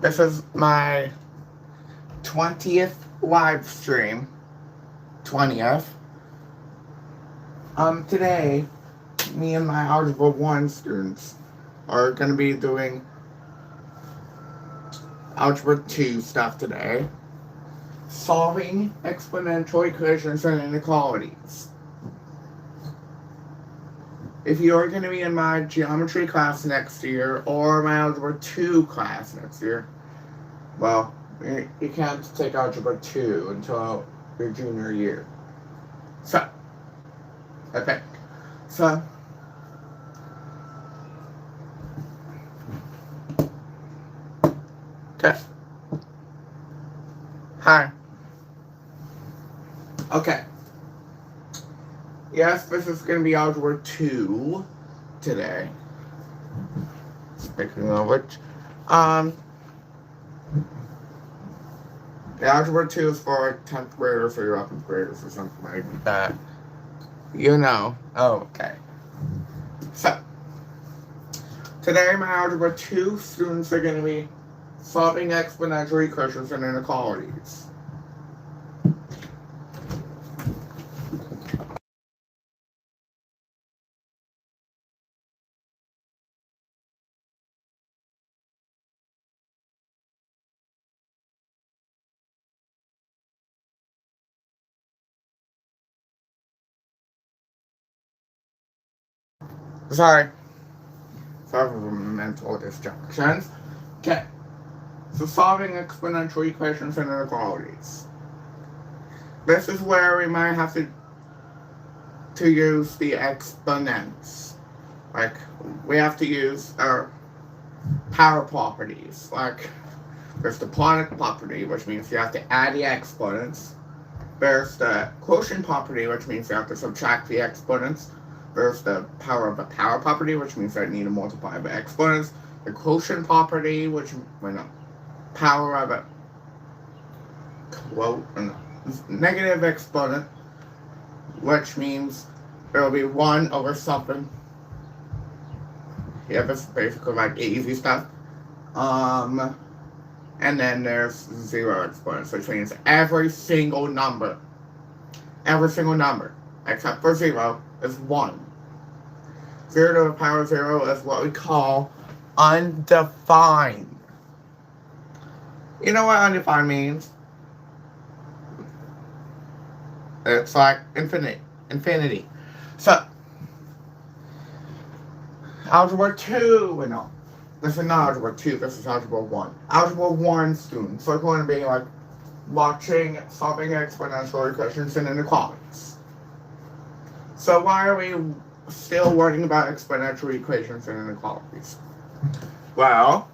This is my 20th live stream. 20th. Today, me and my Algebra 1 students are going to be doing Algebra 2 stuff today. Solving exponential equations and inequalities. If you're going to be in my geometry class next year or my Algebra 2 class next year, well, you can't take Algebra 2 until your junior year. So, I think. So, okay. Hi. Okay. Yes, this is going to be Algebra 2 today. Speaking of which, the Algebra 2 is for 10th graders or 11th graders or something like that. You know. Oh, okay. So, today my Algebra 2 students are going to be solving exponential equations and inequalities. Sorry for mental distractions. Okay. So solving exponential equations and inequalities. This is where we might have to use the exponents. Like, we have to use our power properties. Like, there's the product property, which means you have to add the exponents. There's the quotient property, which means you have to subtract the exponents. There's the power of a power property, which means I need to multiply by exponents. The quotient property, which, power of a negative exponent, which means there will be 1 over something. Yeah, this is basically like easy stuff. And then there's 0 exponents, which means every single number, except for 0, is 1. 0 to the power of 0 is what we call undefined. You know what undefined means? It's like infinity. So, Algebra 2, no. This is not Algebra 2, this is Algebra 1. Algebra 1 students are going to be like watching solving exponential equations and inequalities. So why are we still worrying about exponential equations and inequalities? Well,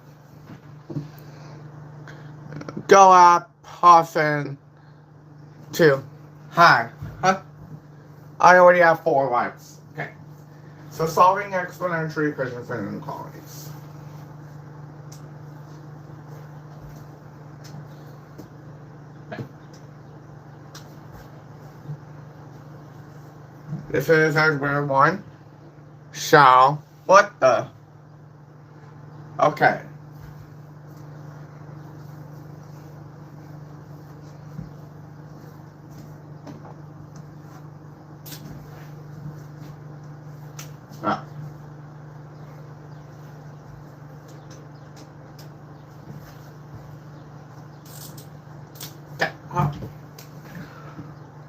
go up, Hawson, 2. Hi. Huh? I already have 4 lives. Okay. So solving exponential equations and inequalities. Okay. This is Algebra 1. Shall. What the? Okay.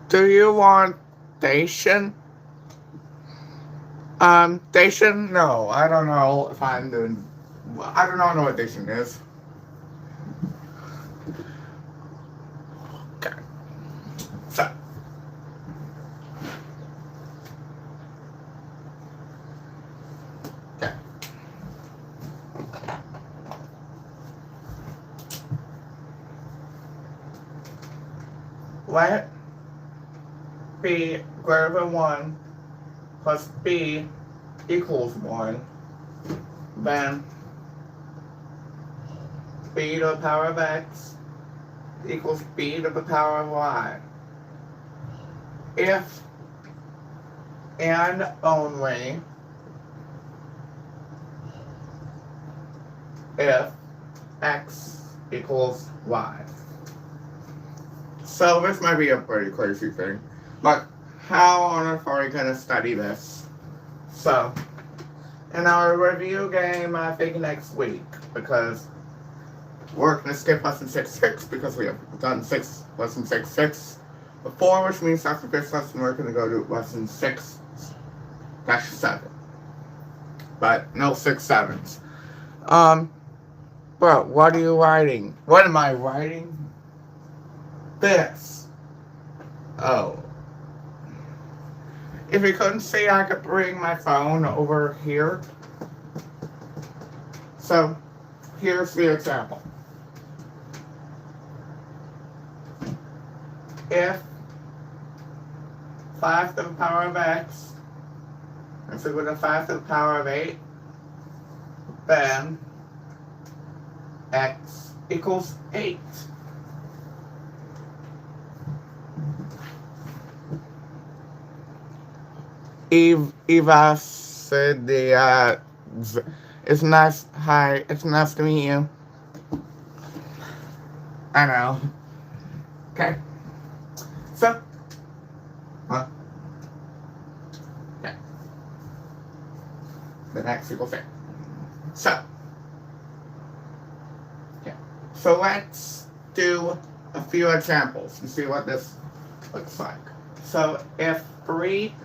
Do you want Dacian? Dacian? No, I don't know if I'm doing. I don't know what Dacian is. Okay. So. Okay. Let B greater than 1 plus B equals 1, then B to the power of X equals B to the power of Y. If and only if X equals y. So this might be a pretty crazy thing, but how on earth are we going to study this? So, in our review game, I think next week, because we're going to skip lesson 6.6 because we have done lesson 6.6 before, which means after this lesson we're going to go to lesson 6-7. But no 6-7s. Bro, what are you writing? What am I writing? This. Oh. If you couldn't see, I could bring my phone over here. So, here's the example. If 5 to the power of x is equal to 5 to the power of 8, then x equals 8. Eva said it's nice. Hi, it's nice to meet you. I know. Okay. So, okay. The next equals 8. So, okay. So let's do a few examples and see what this looks like. So if 3x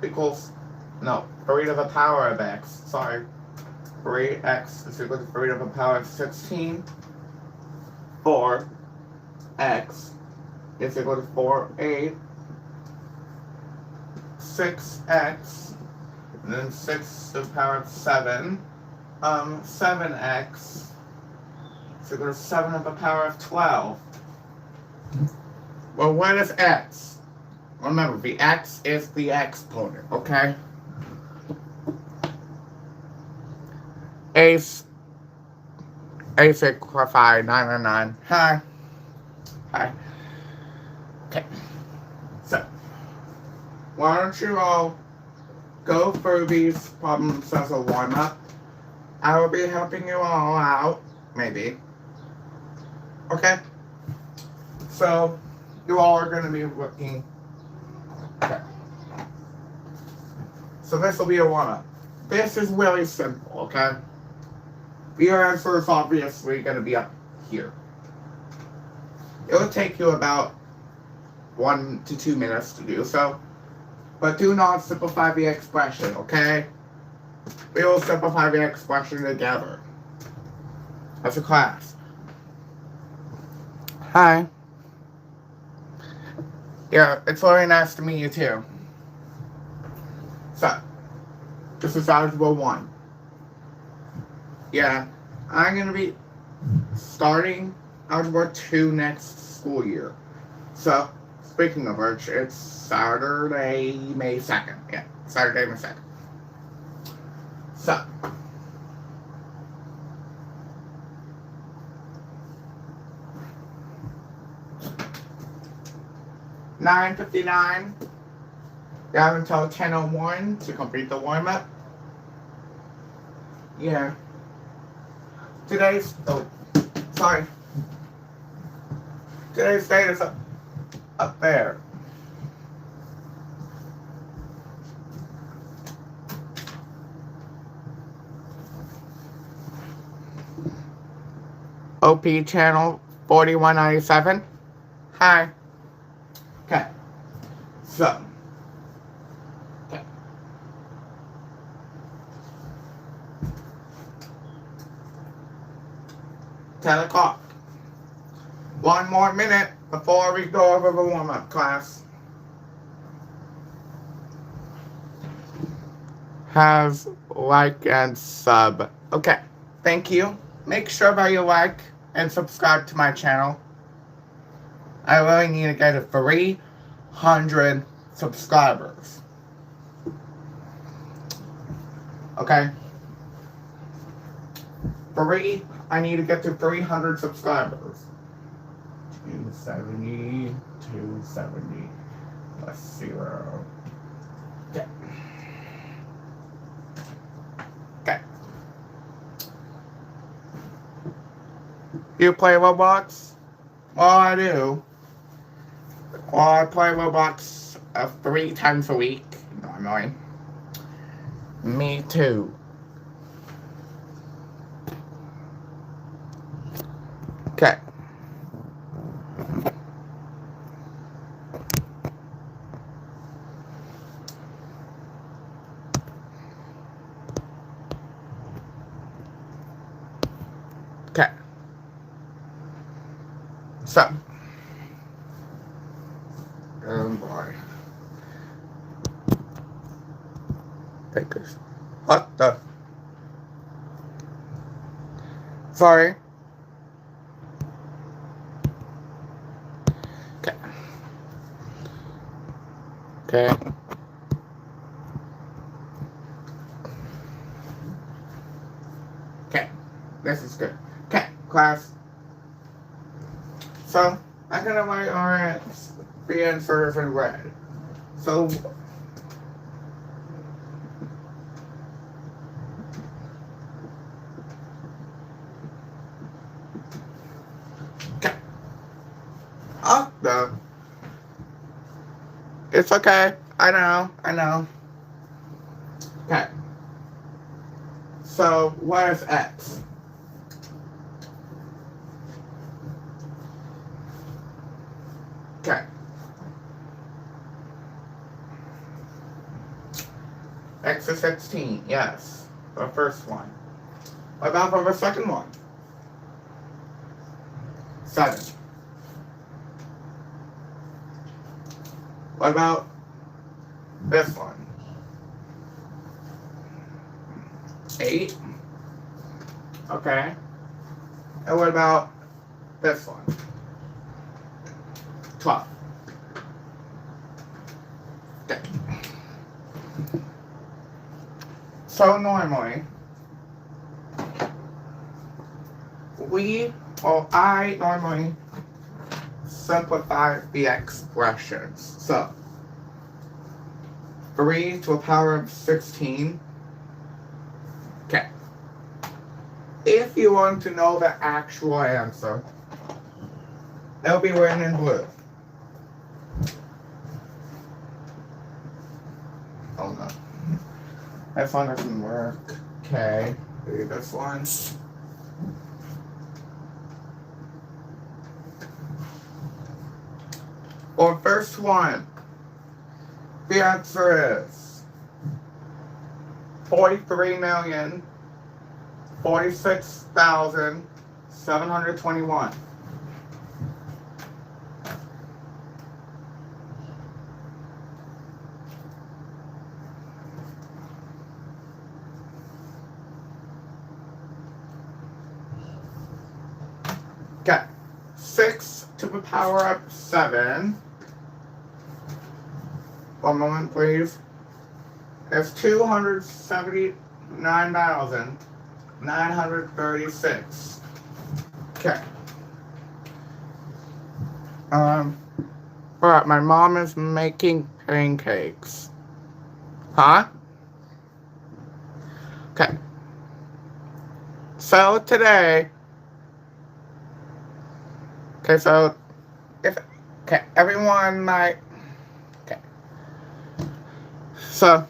equals, no, 3 to the power of x, sorry, 3x is equal to 3 to the power of 16, 4x is equal to 4/8, 6x, and then 6 to the power of 7, 7x is equal to 7 to the power of 12. Well, what is x? Remember, the x is the exponent, okay? A64599. Hi. Hi. Okay. So, why don't you all go through these problems as a warm-up? I will be helping you all out, maybe. Okay? So, you all are going to be looking. Okay. So this will be a warm-up. This is really simple, okay? Your answer is obviously going to be up here. It will take you about 1 to 2 minutes to do so. But do not simplify the expression, okay? We will simplify the expression together as a class. Hi. Yeah, it's very nice to meet you too. So, this is Algebra 1. Yeah, I'm going to be starting Algebra 2 next school year. So, speaking of which, it's Saturday, May 2nd. Yeah, Saturday, May 2nd. So, $9.59. You have until 10:01 to complete the warm-up. Yeah. Today's date is up there. OP channel 4197. Hi. Okay. So. Okay. 10 o'clock. 1 more minute before we go over the warm-up class. Have like and sub. Okay. Thank you. Make sure that you like and subscribe to my channel. I really need to get to 300 subscribers. Okay? I need to get to 300 subscribers. 270 plus 0. Okay. Okay. Do you play Roblox? Well, I do. Well, I play Roblox 3 times a week, normally. Me too. Okay. Okay. So. Oh boy. Take this. What the? Sorry. Okay. Okay. Okay. This is good. Okay, class. So, I'm gonna write our the answers in red. So, okay. Oh, no. It's okay. I know. Okay. So, what is X? Okay. X is 16, yes. The first one. What about for the second one? 7. What about this one? 8. Okay. And what about this one? 12. Okay. So normally, I normally simplify the expressions. So, 3 to the power of 16. Okay. If you want to know the actual answer, it'll be written in blue. Oh no. This one doesn't work. Okay. Do this one. Or first one. The answer is 43,046,721. Okay. 6 to the power of 7. One moment, please. It's 279,936. Okay. But my mom is making pancakes. Huh? Okay. So today. Okay, so everyone might. Okay. So,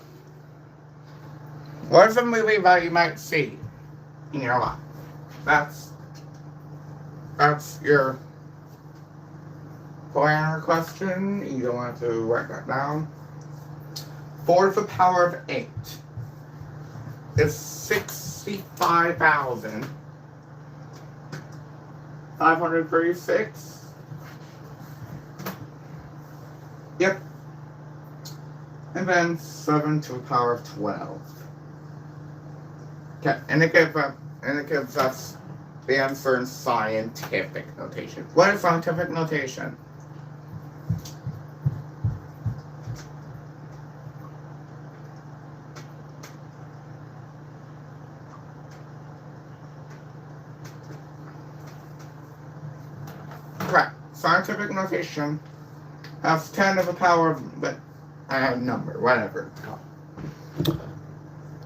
what is a movie that you might see in your life? That's your planner question. You don't want to write that down. 4 to the power of 8 is 65,536. Yep. And then 7 to the power of 12. Okay, and it gives us the answer in scientific notation. What is scientific notation? Correct. Scientific notation has 10 to the power of number, whatever it's called.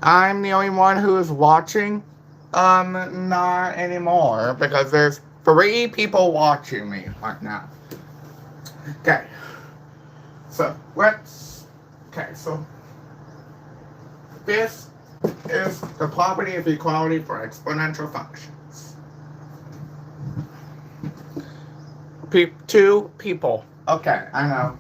I'm the only one who is watching. Not anymore, because there's 3 people watching me right now. Okay. So this is the property of equality for exponential functions. 2 people. Okay, I know.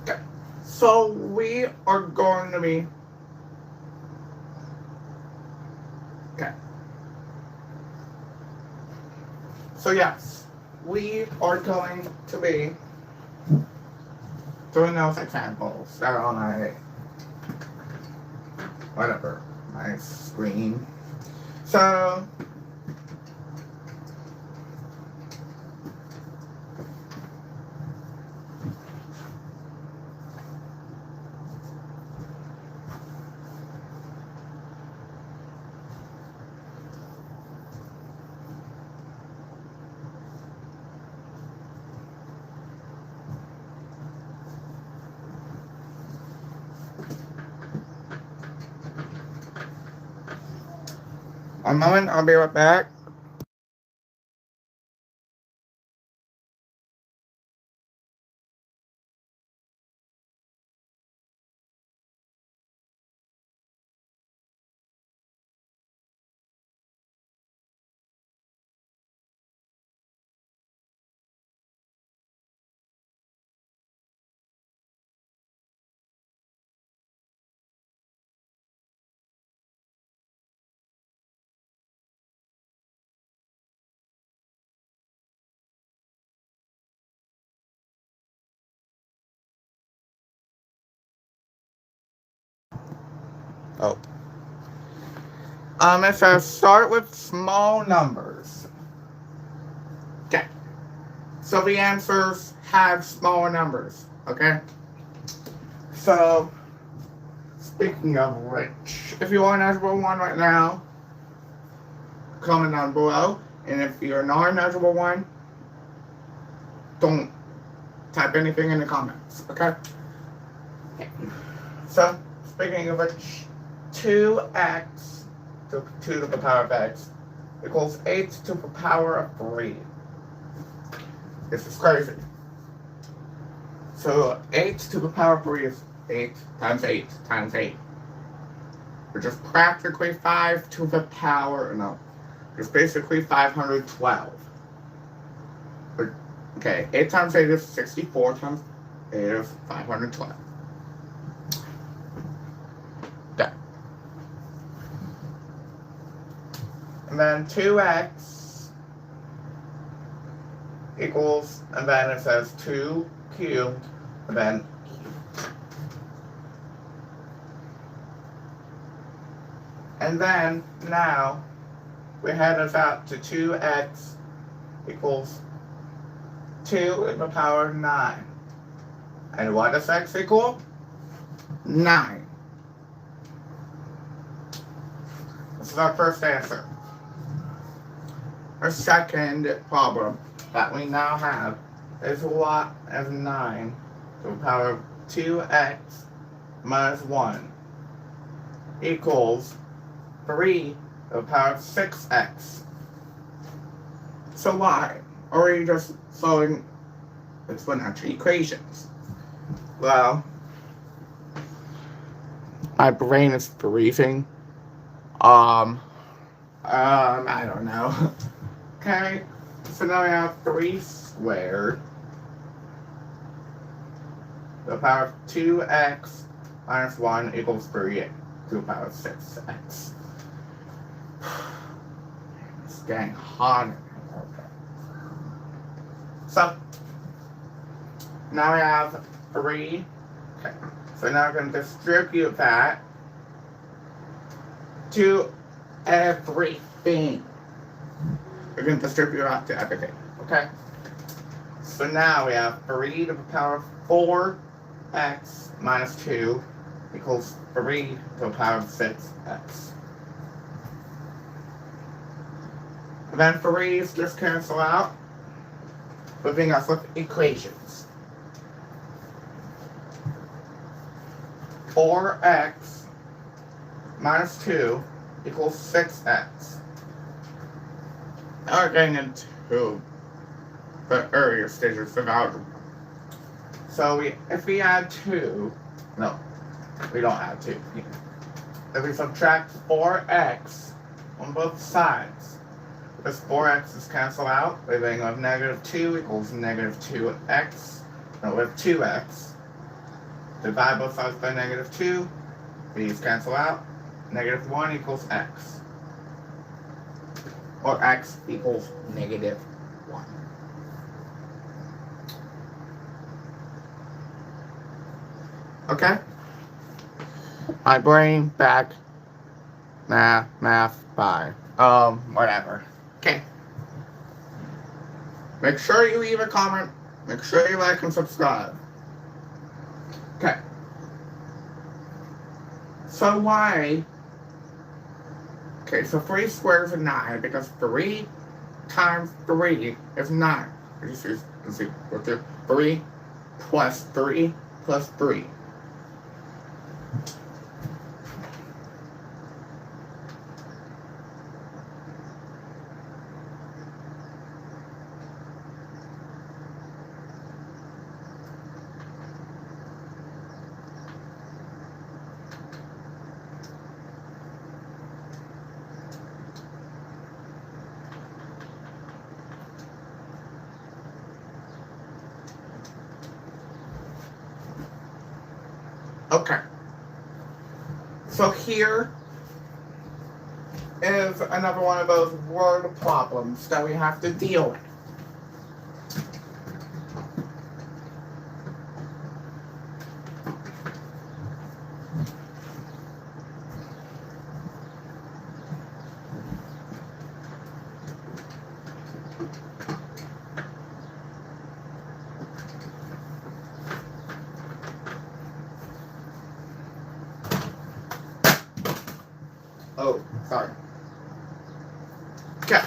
Okay. So we are going to be So yes, we are going to be doing those examples that are on my screen. So a moment, I'll be right back. Oh. It says start with small numbers. Okay. So the answers have smaller numbers. Okay. So speaking of which, if you want algebra 1 right now, comment down below. And if you're not an algebra 1, don't type anything in the comments. Okay. So speaking of which, 2x to 2 to the power of x equals 8 to the power of 3. This is crazy. So 8 to the power of 3 is 8 times 8 times 8. Which is practically 5 to the power, no, it's basically 512. But, okay, 8 times 8 is 64 times 8 is 512. And then 2x equals, and then it says 2 cubed, and then now we head us out to 2x equals 2 to the power of 9. And what does x equal? 9. This is our first answer. Our second problem that we now have is what is 9 to the power of 2x minus 1 equals 3 to the power of 6x. So why? Or are you just solving exponential equations? Well, my brain is freezing. I don't know. Okay, so now we have 3 squared to the power of 2x minus 1 equals 3 to the power of 6x. It's getting hotter. So, now we have 3. Okay, so now we're going to distribute that to everything. We're going to distribute out to everything. Okay? So now we have 3 to the power of 4 4x minus 2 equals 3 to the power of 6x. Then 3's just cancel out, leaving us with equations. 4x minus 2 equals 6x. Now we're getting into the earlier stages of algebra. So if we add 2, no, we don't add 2. If we subtract 4x on both sides, this 4x is cancelled out, leaving with negative 2 equals negative 2x. No, with 2x. Divide both sides by negative 2. These cancel out. Negative 1 equals x. Or x equals negative 1. Okay? My brain back. Math, bye. Whatever. Okay. Make sure you leave a comment. Make sure you like and subscribe. Okay. So why? Okay, so 3 squares is 9 because 3 times 3 is 9. You see, with the 3 plus 3 plus 3. Okay. So here is another one of those word problems that we have to deal with. Oh, sorry. Okay.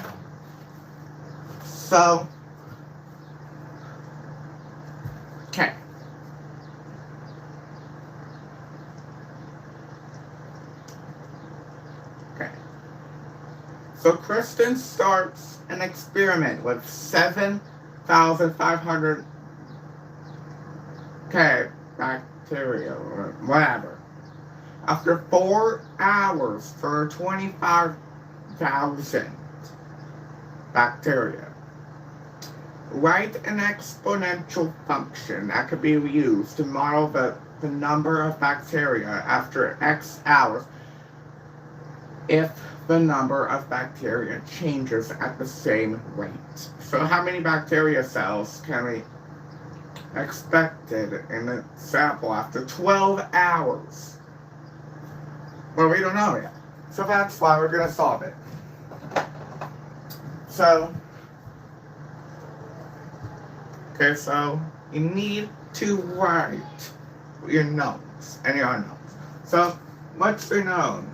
So, okay. Okay. So Kristen starts an experiment with 7,500 bacteria or whatever. After 4 hours for 25,000 bacteria. Write an exponential function that could be used to model the number of bacteria after X hours if the number of bacteria changes at the same rate. So how many bacteria cells can we expected in the sample after 12 hours? Well, we don't know yet. So that's why we're going to solve it. So, okay, so you need to write your knowns and your unknowns. So, what's the known?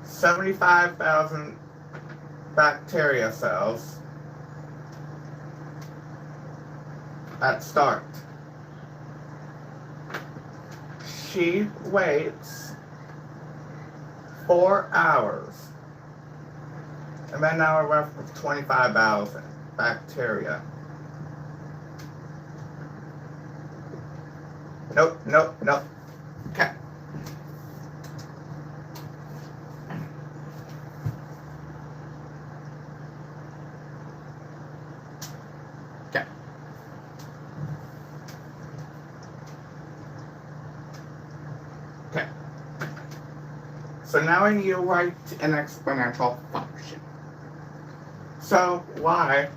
75,000 bacteria cells at start. She waits 4 hours. And then now we're left with 25,000 bacteria. Nope. Okay. Okay. Okay. So now I need to write an exponential function. So y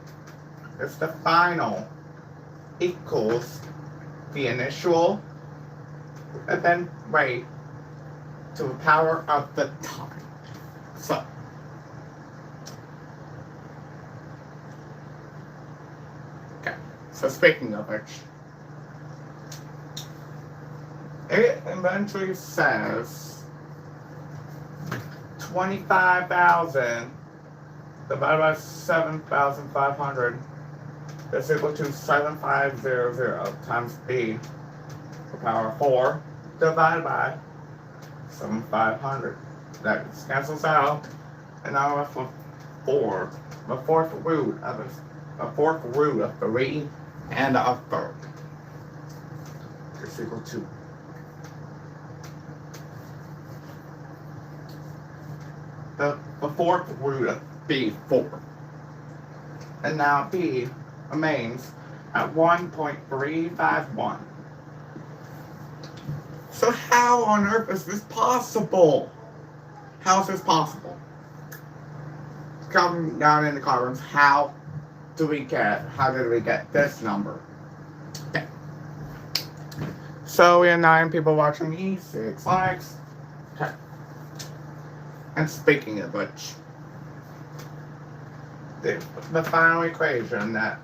is the final equals the initial and then rate to the power of the time. So okay. So speaking of which, it eventually says 25,000 divided by 7,500 is equal to 7500 times b to the power of 4 divided by 7,500. That cancels out, and now we're left with 4. The fourth root of 3 and a third is equal to the fourth root of b, 4. And now b remains at 1.351. So how on earth is this possible? How is this possible? Come down in the comments, how did we get this number? Okay. So we have 9 people watching me, 6 likes. Okay. And speaking of which, the final equation that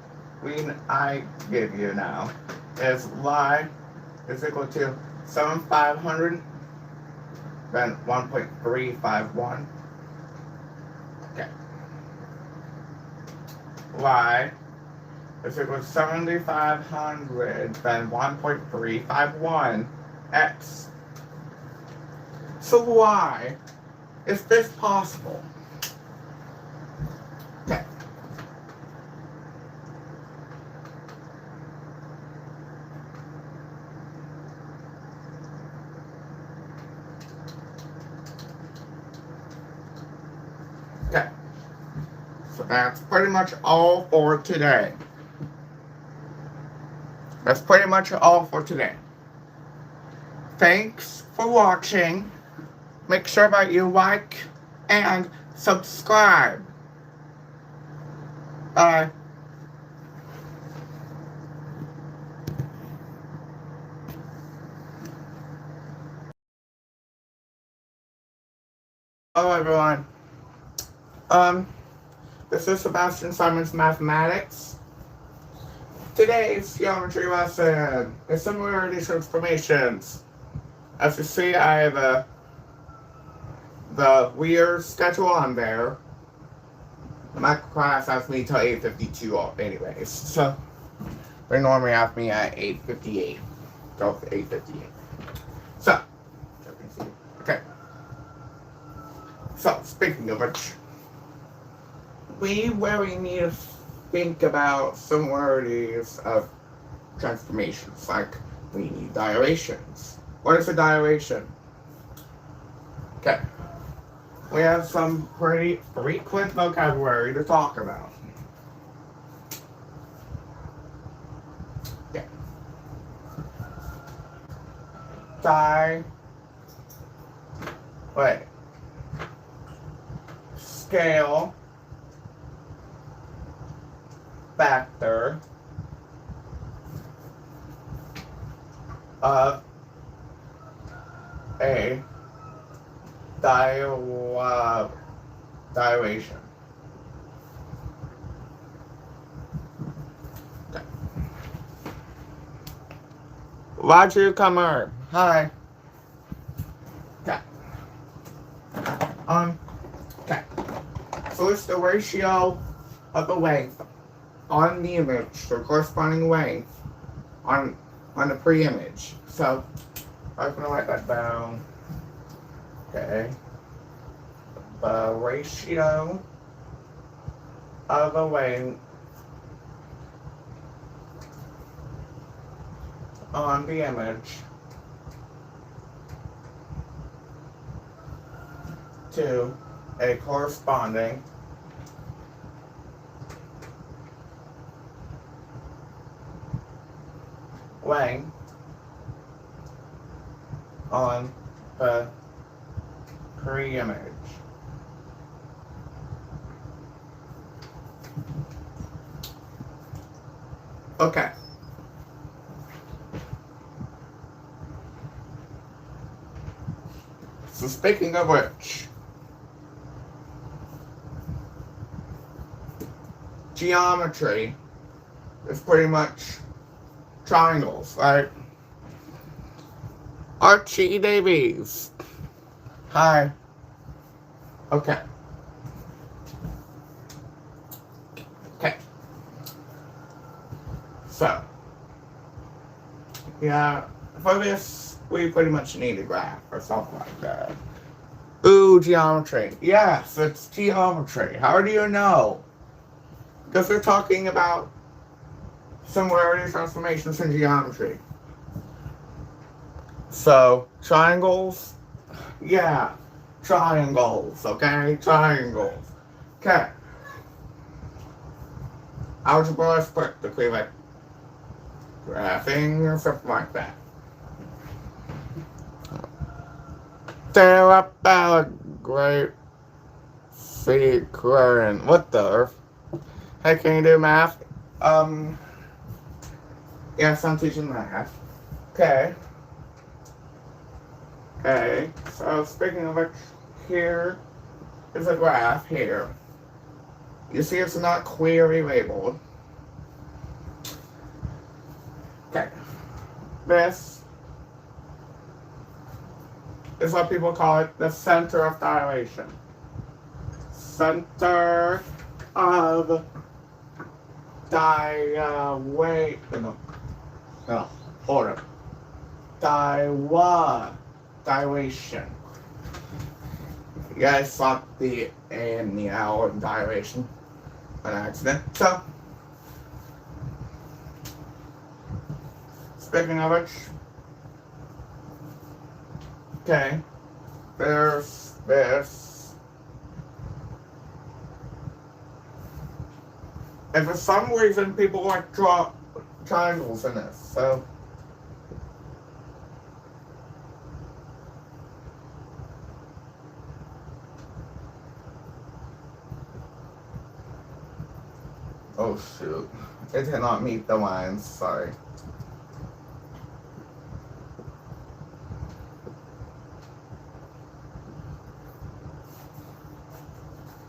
I give you now is y is equal to 7,500 then 1.351. Okay. Y is equal to 7,500 then 1.351 x. So why is this possible? Okay. Okay. So that's pretty much all for today. That's pretty much all for today. Thanks for watching. Make sure that you like and subscribe. Bye. Hello everyone. This is Sebastian Simon's Mathematics. Today's geometry lesson is similarity transformations. As you see, I have the weird schedule on there. My class has me till 8:52 anyways, so they normally have me at 8:58. So 8:58. So, okay. So, speaking of which, we really need to think about similarities of transformations, like we need gyrations. What is a gyration? Okay. We have some pretty frequent vocabulary to talk about. Okay. Scale factor of a gyration. Okay. Roger Comer. Hi. Okay. Okay. So it's the ratio of the length on the image, the corresponding length on the pre-image. So I'm gonna write that down. Okay. The ratio of the length on the image to a corresponding length on the pre-image. Okay. So speaking of which, geometry is pretty much triangles, right? Archie Davies. Hi. Okay. Okay. So, yeah, for this, we pretty much need a graph or something like that. Ooh, geometry. Yes, it's geometry. How do you know? Because we're talking about similarity transformations in geometry. So, triangles? Yeah, triangles, okay? Triangles. Okay. Algebra is practically like graphing or something like that. Great sequence. What the earth? Hey, can you do math? Yes, I'm teaching math. Okay. Okay. So speaking of which, here is a graph here. You see it's not clearly labeled. Okay. This is what people call it the center of dilation. Center of dilation. You guys thought the A and the L in dilation an accident. So, speaking of which, okay, there's this. And for some reason, people like draw triangles in this, so. Oh shoot, it did not meet the lines, sorry.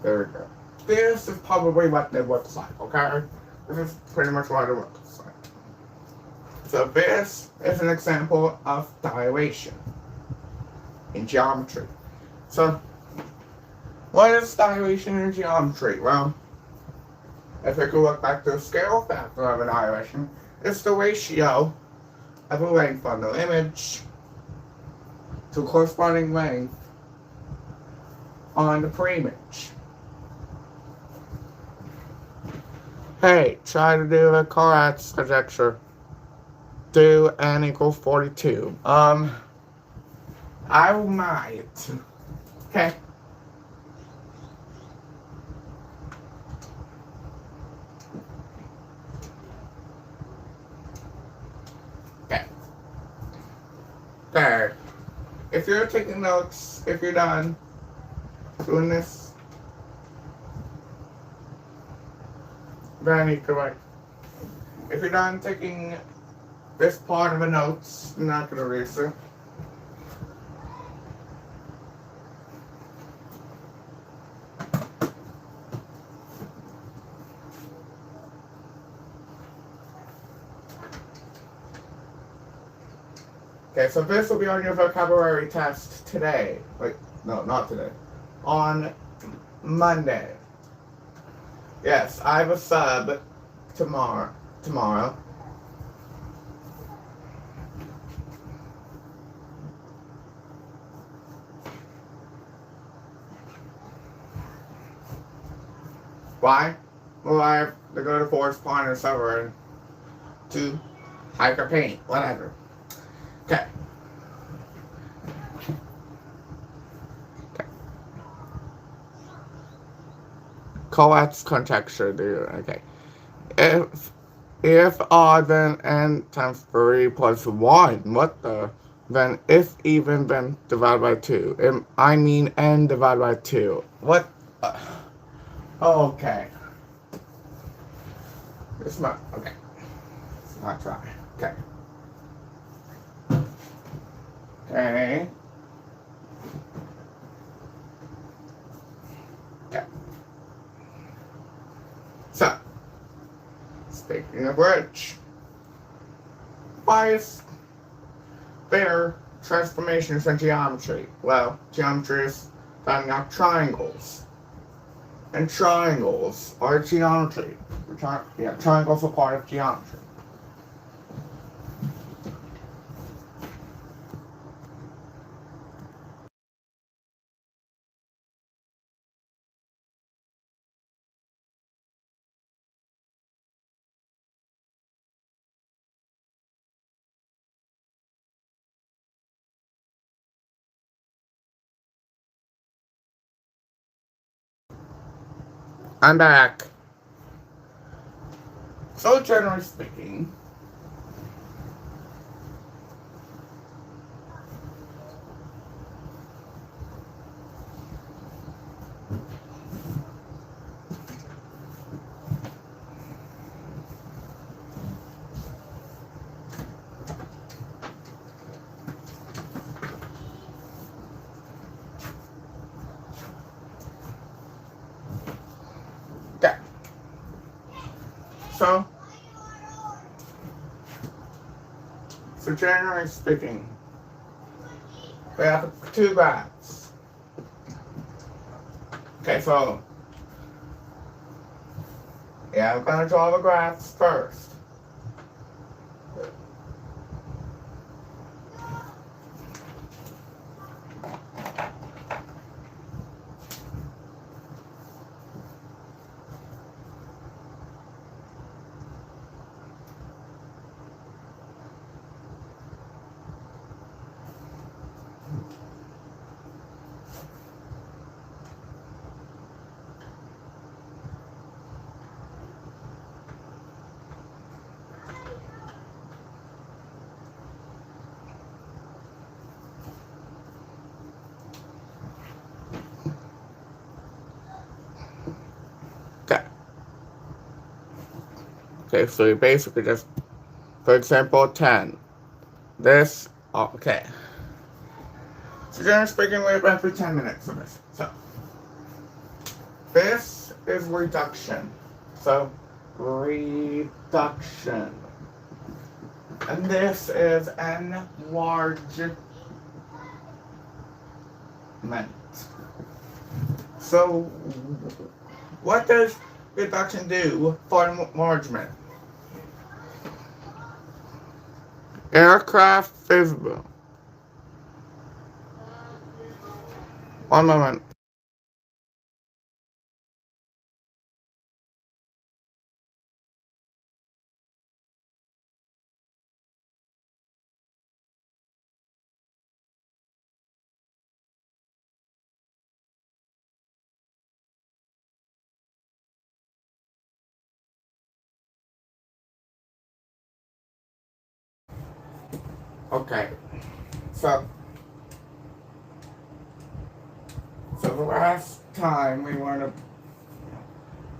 There we go. This is probably what it looks like, okay? This is pretty much what it looks like. So this is an example of dilation in geometry. So, what is dilation in geometry? Well, if we could look back to the scale factor of a dilation, it's the ratio of the length on the image to corresponding length on the pre-image. Hey, try to do the Koratz conjecture. Do n equals 42. I might. Okay. Okay. Okay. If you're taking notes, if you're done doing this, then I need to write. If you're done taking this part of the notes, I'm not going to erase it. Okay, so this will be on your vocabulary test today. Wait, no, not today. On Monday. Yes, I have a sub tomorrow. Why? Well, I have to go to Forest Pond or somewhere to hike or paint, whatever. Okay. Koratz conjecture, dude. Okay. If odd, then n times 3 plus 1. What the? Then if even, then divided by 2. I mean n divided by 2. What? Okay. It's not. Okay. It's not try. Okay. Okay. Okay. So, Speaking of which, why is there transformations in geometry? Well, geometry is finding out triangles. And triangles are geometry. Triangles are part of geometry. I'm back. So generally speaking, yeah. So generally speaking, we have two graphs. Okay, so yeah, I'm gonna draw the graphs first. Okay. Okay, so you basically just, for example, 10. This, okay. So generally speaking, we have every 10 minutes of this. So, this is reduction. So, reduction. And this is enlargement. So, what does reduction do for enlargement? Aircraft visible. One moment. Okay. So the last time we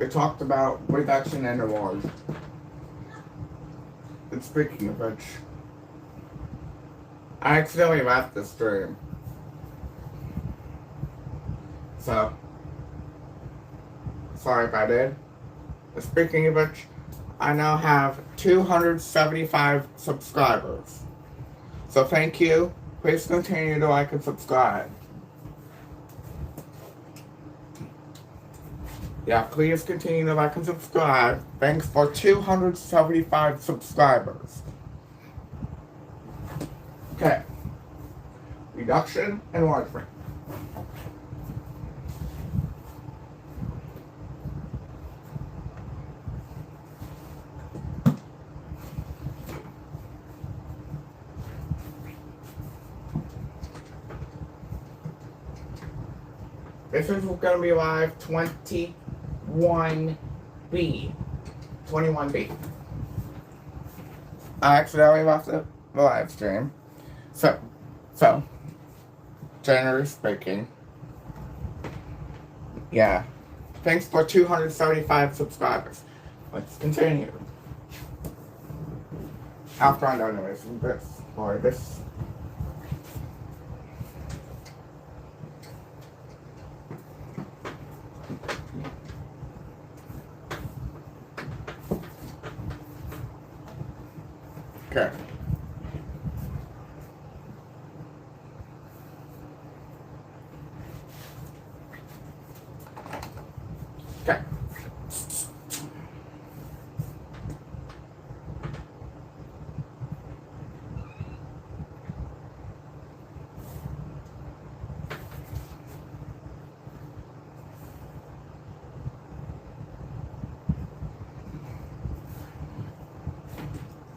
talked about reduction and enlargement. And speaking of which, I accidentally left the stream. So, sorry if I did. But speaking of which, I now have 275 subscribers. So thank you. Please continue to like and subscribe. Yeah, please continue to like and subscribe. Thanks for 275 subscribers. Okay. Reduction and enlargement. This is going to be live 21B. 21B. I accidentally left the live stream. So, generally speaking, yeah. Thanks for 275 subscribers. Let's continue. After I'm done with this, or this. Okay. Okay.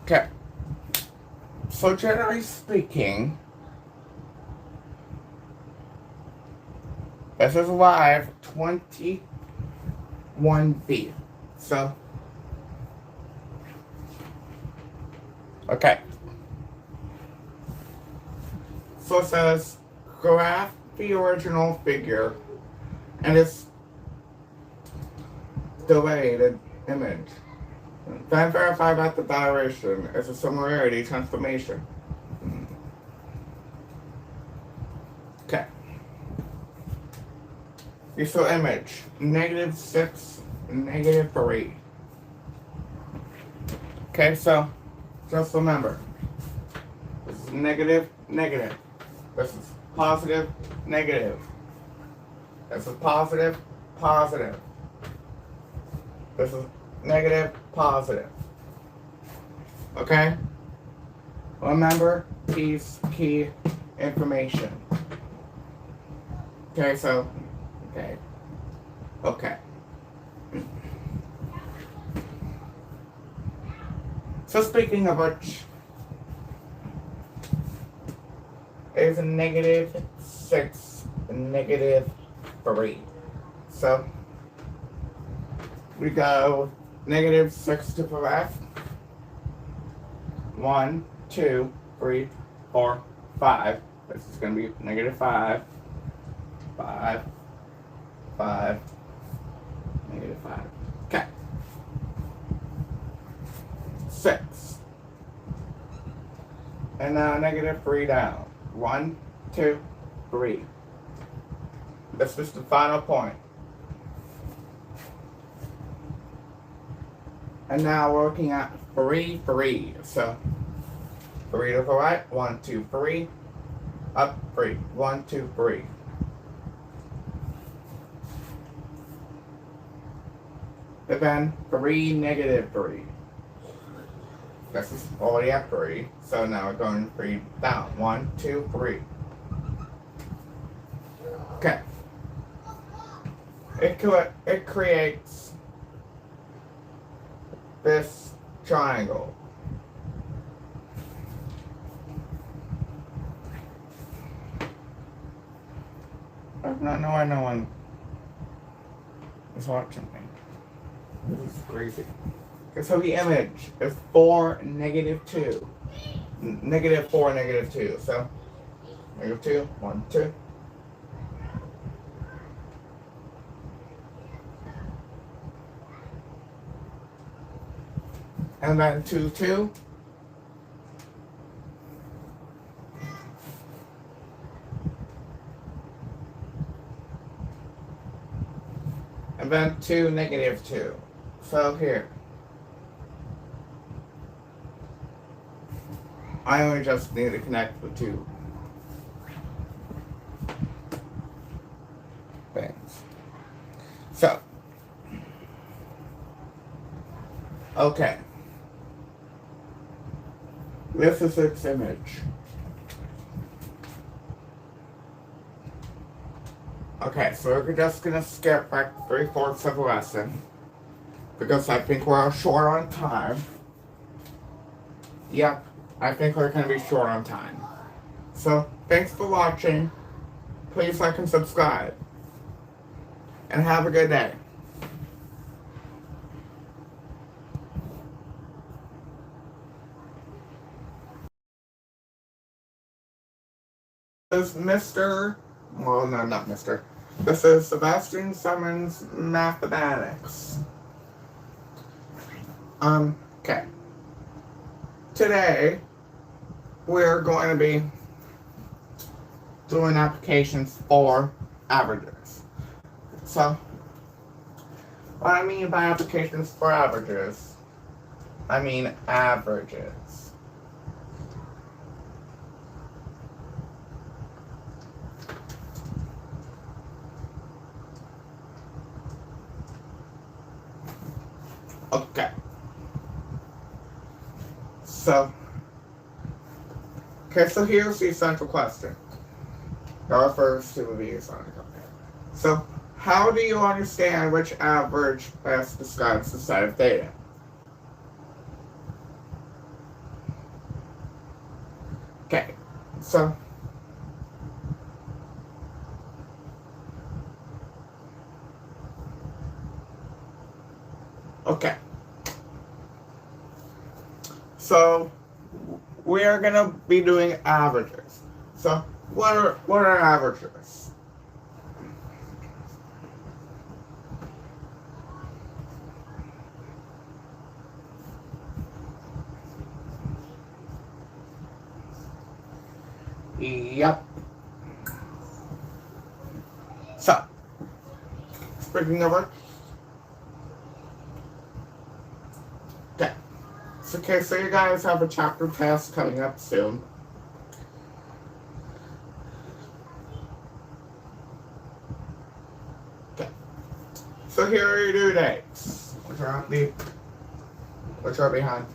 Okay. So generally speaking, this is live 21B. So, okay. So it says, graph the original figure and its delayed image. Then verify that the direction is a similarity transformation. Okay. Visual image, -6, -3. Okay, so just remember, this is negative, negative. This is positive, negative. This is positive, positive. This is negative, positive. Okay? Remember these key information. Okay, so, okay. Okay. So speaking of which, is a -6, -3. So we go -6 to the left. 1, 2, 3, 4, 5. This is going to be -5, 5, 5, -5. Okay. 6. And now -3 down. 1, 2, 3. This is the final point. And now we're looking at 3, 3. So 3 to the right, 1, 2, 3. Up, 3. 1, 2, 3. And then 3, -3. This is already at 3. So now we're going 3 down. 1, 2, 3. Okay. It creates this triangle. I do not know why no one is watching me. This is crazy. Okay, so the image is 4, -2. -4, -2. So, -2, 1, 2. And then 2, 2. And then 2, -2. So here. I only just need to connect the two things. So, okay. This is its image. Okay, so we're just gonna skip like 3/4 of the lesson because I think we're short on time. Yep, I think we're gonna be short on time. So, thanks for watching. Please like and subscribe. And have a good day. This is Mr. Well, no, not Mr. This is Sebastian Summons Mathematics. Okay. Today, we're going to be doing applications for averages. So, what I mean by applications for averages, I mean averages. Okay. So here's the essential question. That refers to the essential question. So, how do you understand which average best describes the set of data? Okay, so okay. So we are gonna be doing averages. So what are averages? Yep. So speaking of it, okay, so you guys have a chapter test coming up soon. Okay. So here are your due dates, which are behind.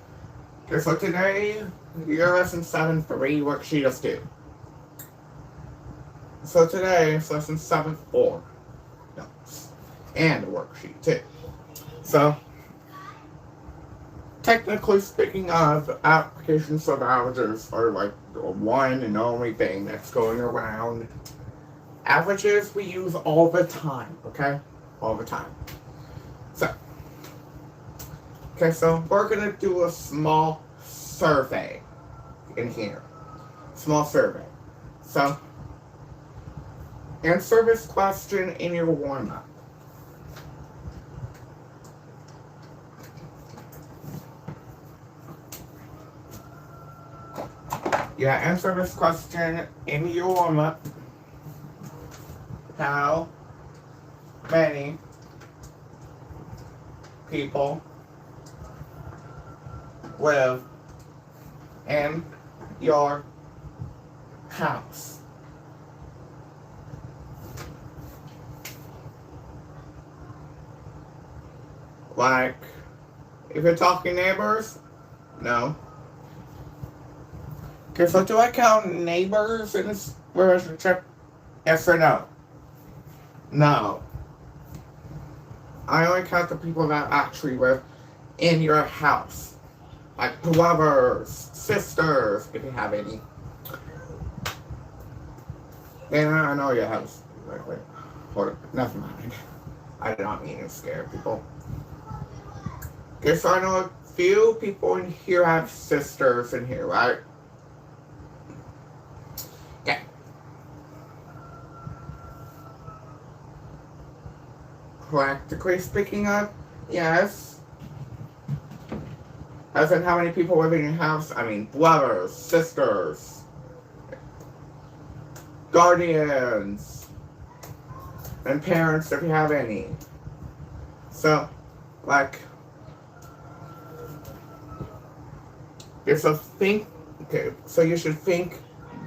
Okay, so today, your lesson 7-3 worksheet is due. So today, it's lesson 7-4 notes. And a worksheet too. So technically speaking of, applications of averages are like the one and only thing that's going around. Averages we use all the time, okay? All the time. So we're gonna do a small survey in here. Small survey. So, answer this question in your warm-up. Yeah, answer this question in your warm-up. How many people live in your house? Like, if you're talking neighbors, no. Okay, so do I count neighbors in this relationship? Yes or no? No. I only count the people that actually live in your house. Like brothers, sisters, if you have any. And I know your house. Wait. Hold on. Never mind. I did not mean to scare people. Okay, so I know a few people in here have sisters in here, right? Okay. Practically speaking of, yes. As in how many people live in your house? I mean, brothers, sisters, guardians, and parents if you have any. So, like, so you should think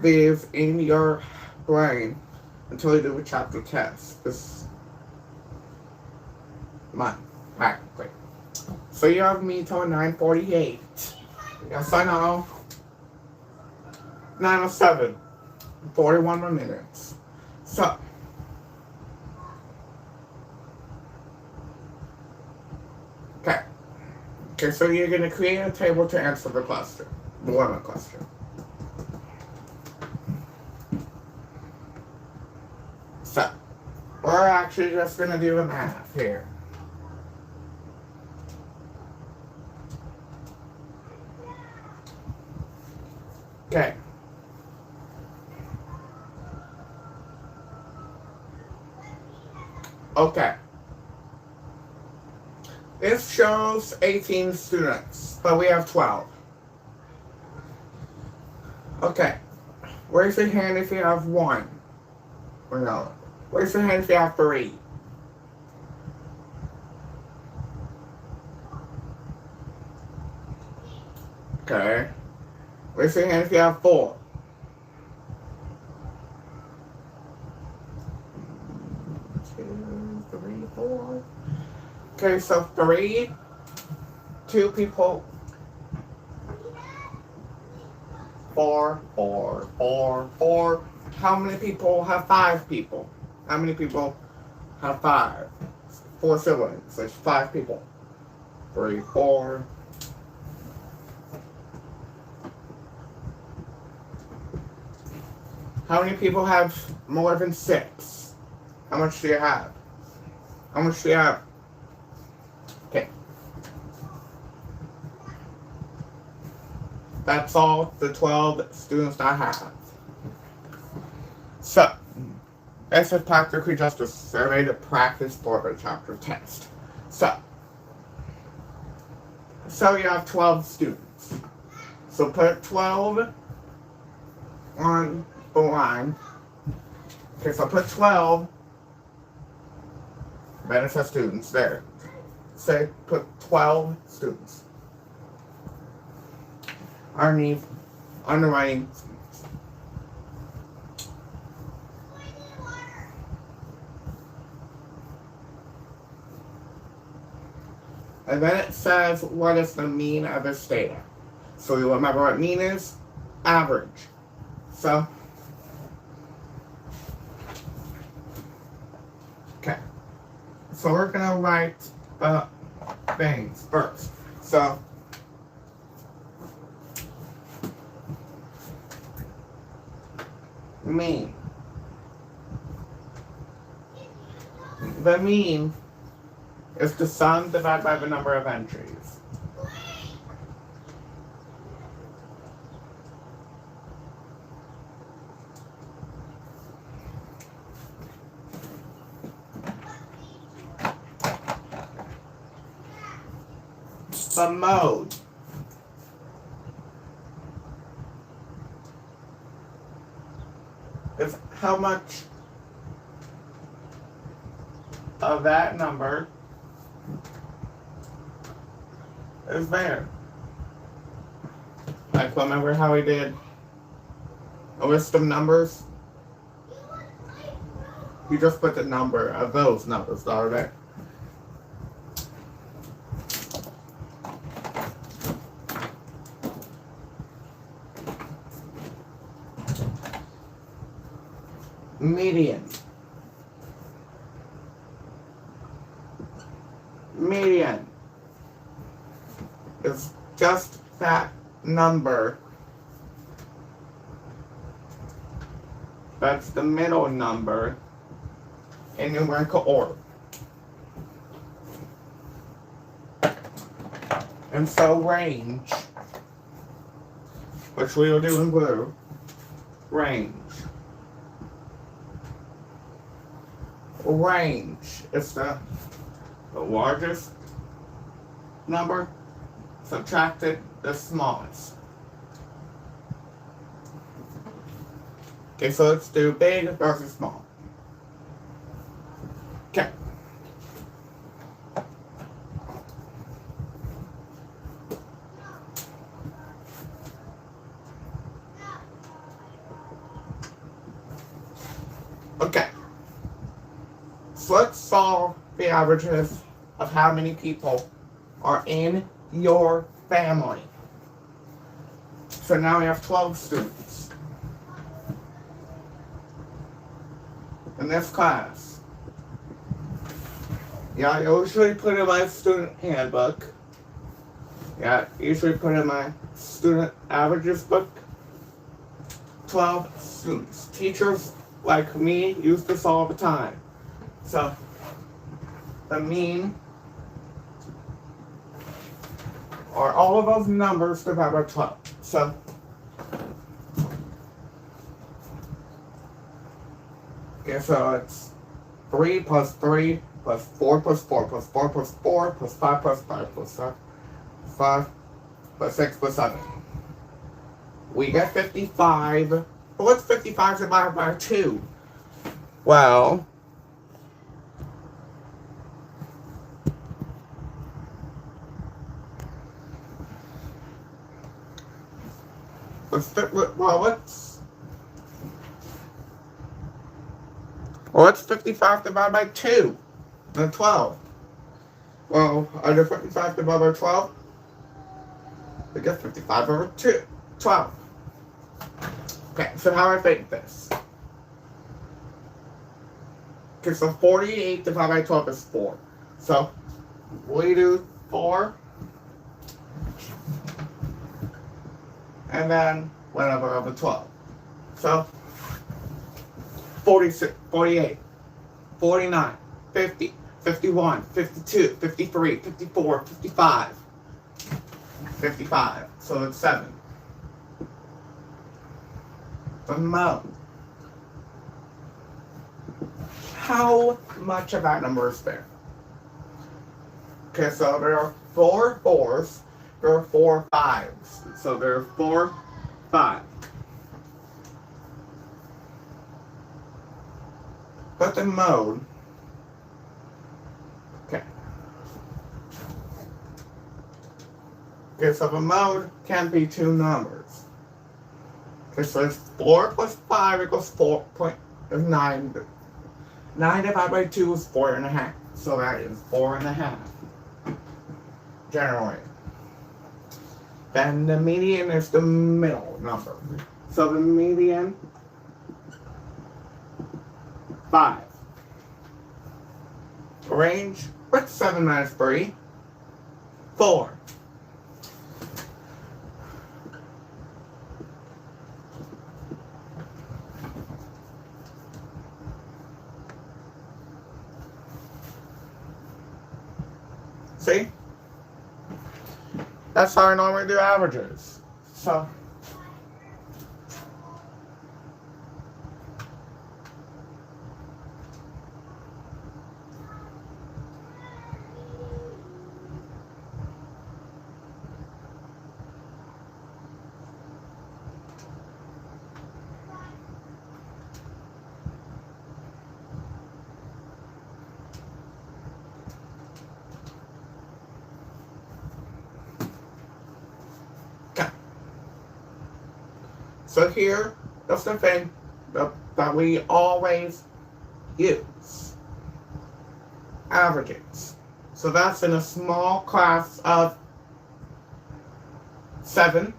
these in your brain until you do a chapter test this month, practically. So you have me till 9:48. Yes, I know. 9:07. 41 more minutes. So. Okay, so you're going to create a table to answer the question. The limit question. So, we're actually just going to do the math here. Okay. Okay. This shows 18 students, but we have 12. Okay. Raise your hand if you have 1. Or no. Raise your hand if you have 3. Okay. Raise your hand if you have 4. Okay, so 3. 2 people. 4, 4, 4, 4. How many people have 5 people? How many people have 5? 4 siblings. There's 5 people. 3, 4. How many people have more than 6? How much do you have? How much do you have? Okay. That's all the 12 students I have. So, this is practically just a survey to practice for the chapter test. So you have 12 students. So put 12 on the line. Okay, so put 12. Then it says students there. Say put 12 students. Underneath underwriting students. And then it says what is the mean of this data. So you remember what mean is? Average. So, okay. So we're gonna write the things first. So, mean. The mean is the sum divided by the number of entries. The mode is how much of that number is there. Like, remember how we did a list of numbers? You just put the number of those numbers that are there. Median. Median is just that number. That's the middle number in numerical order. And so range, which we will do in blue, range. Range is the largest number subtracted the smallest. Okay, so let's do big versus small. Okay. Okay. So let's solve the averages of how many people are in your family. So now we have 12 students in this class. Yeah, I usually put in my student handbook. Yeah, I usually put in my student averages book. 12 students. Teachers like me use this all the time. So, the mean are all of those numbers divided by 12. So, okay, so it's 3 plus 3 plus 4 plus 4 plus 4 plus 4 plus 5 plus 5 plus 5 plus 6 plus 7. We get 55. But what's 55 divided by 2? Well, what's 55 divided by 2? And 12. Well, under 55 divided by 12, We get 55 over 12. Okay, so how do I think this? Okay, so 48 divided by 12 is 4. So we do 4. And then whatever over 12. So 46, 48, 49, 50, 51, 52, 53, 54, 55. 55. So it's 7. The mode. How much of that number is there? Okay, so there are 4 4s, there are 4 5s. So there are 4 5. But the mode, okay. Okay, so the mode can be 2 numbers. Okay, so it's 4 plus 5 equals 4.9. 9 divided by 2 is 4.5. So that is 4.5. Generally. Then the median is the middle number. So the median, 5. Range, what's 7 minus 3? 4. See? That's how I normally do averages. So, so here, that's the thing that we always use. Averages. So that's in a small class of 7.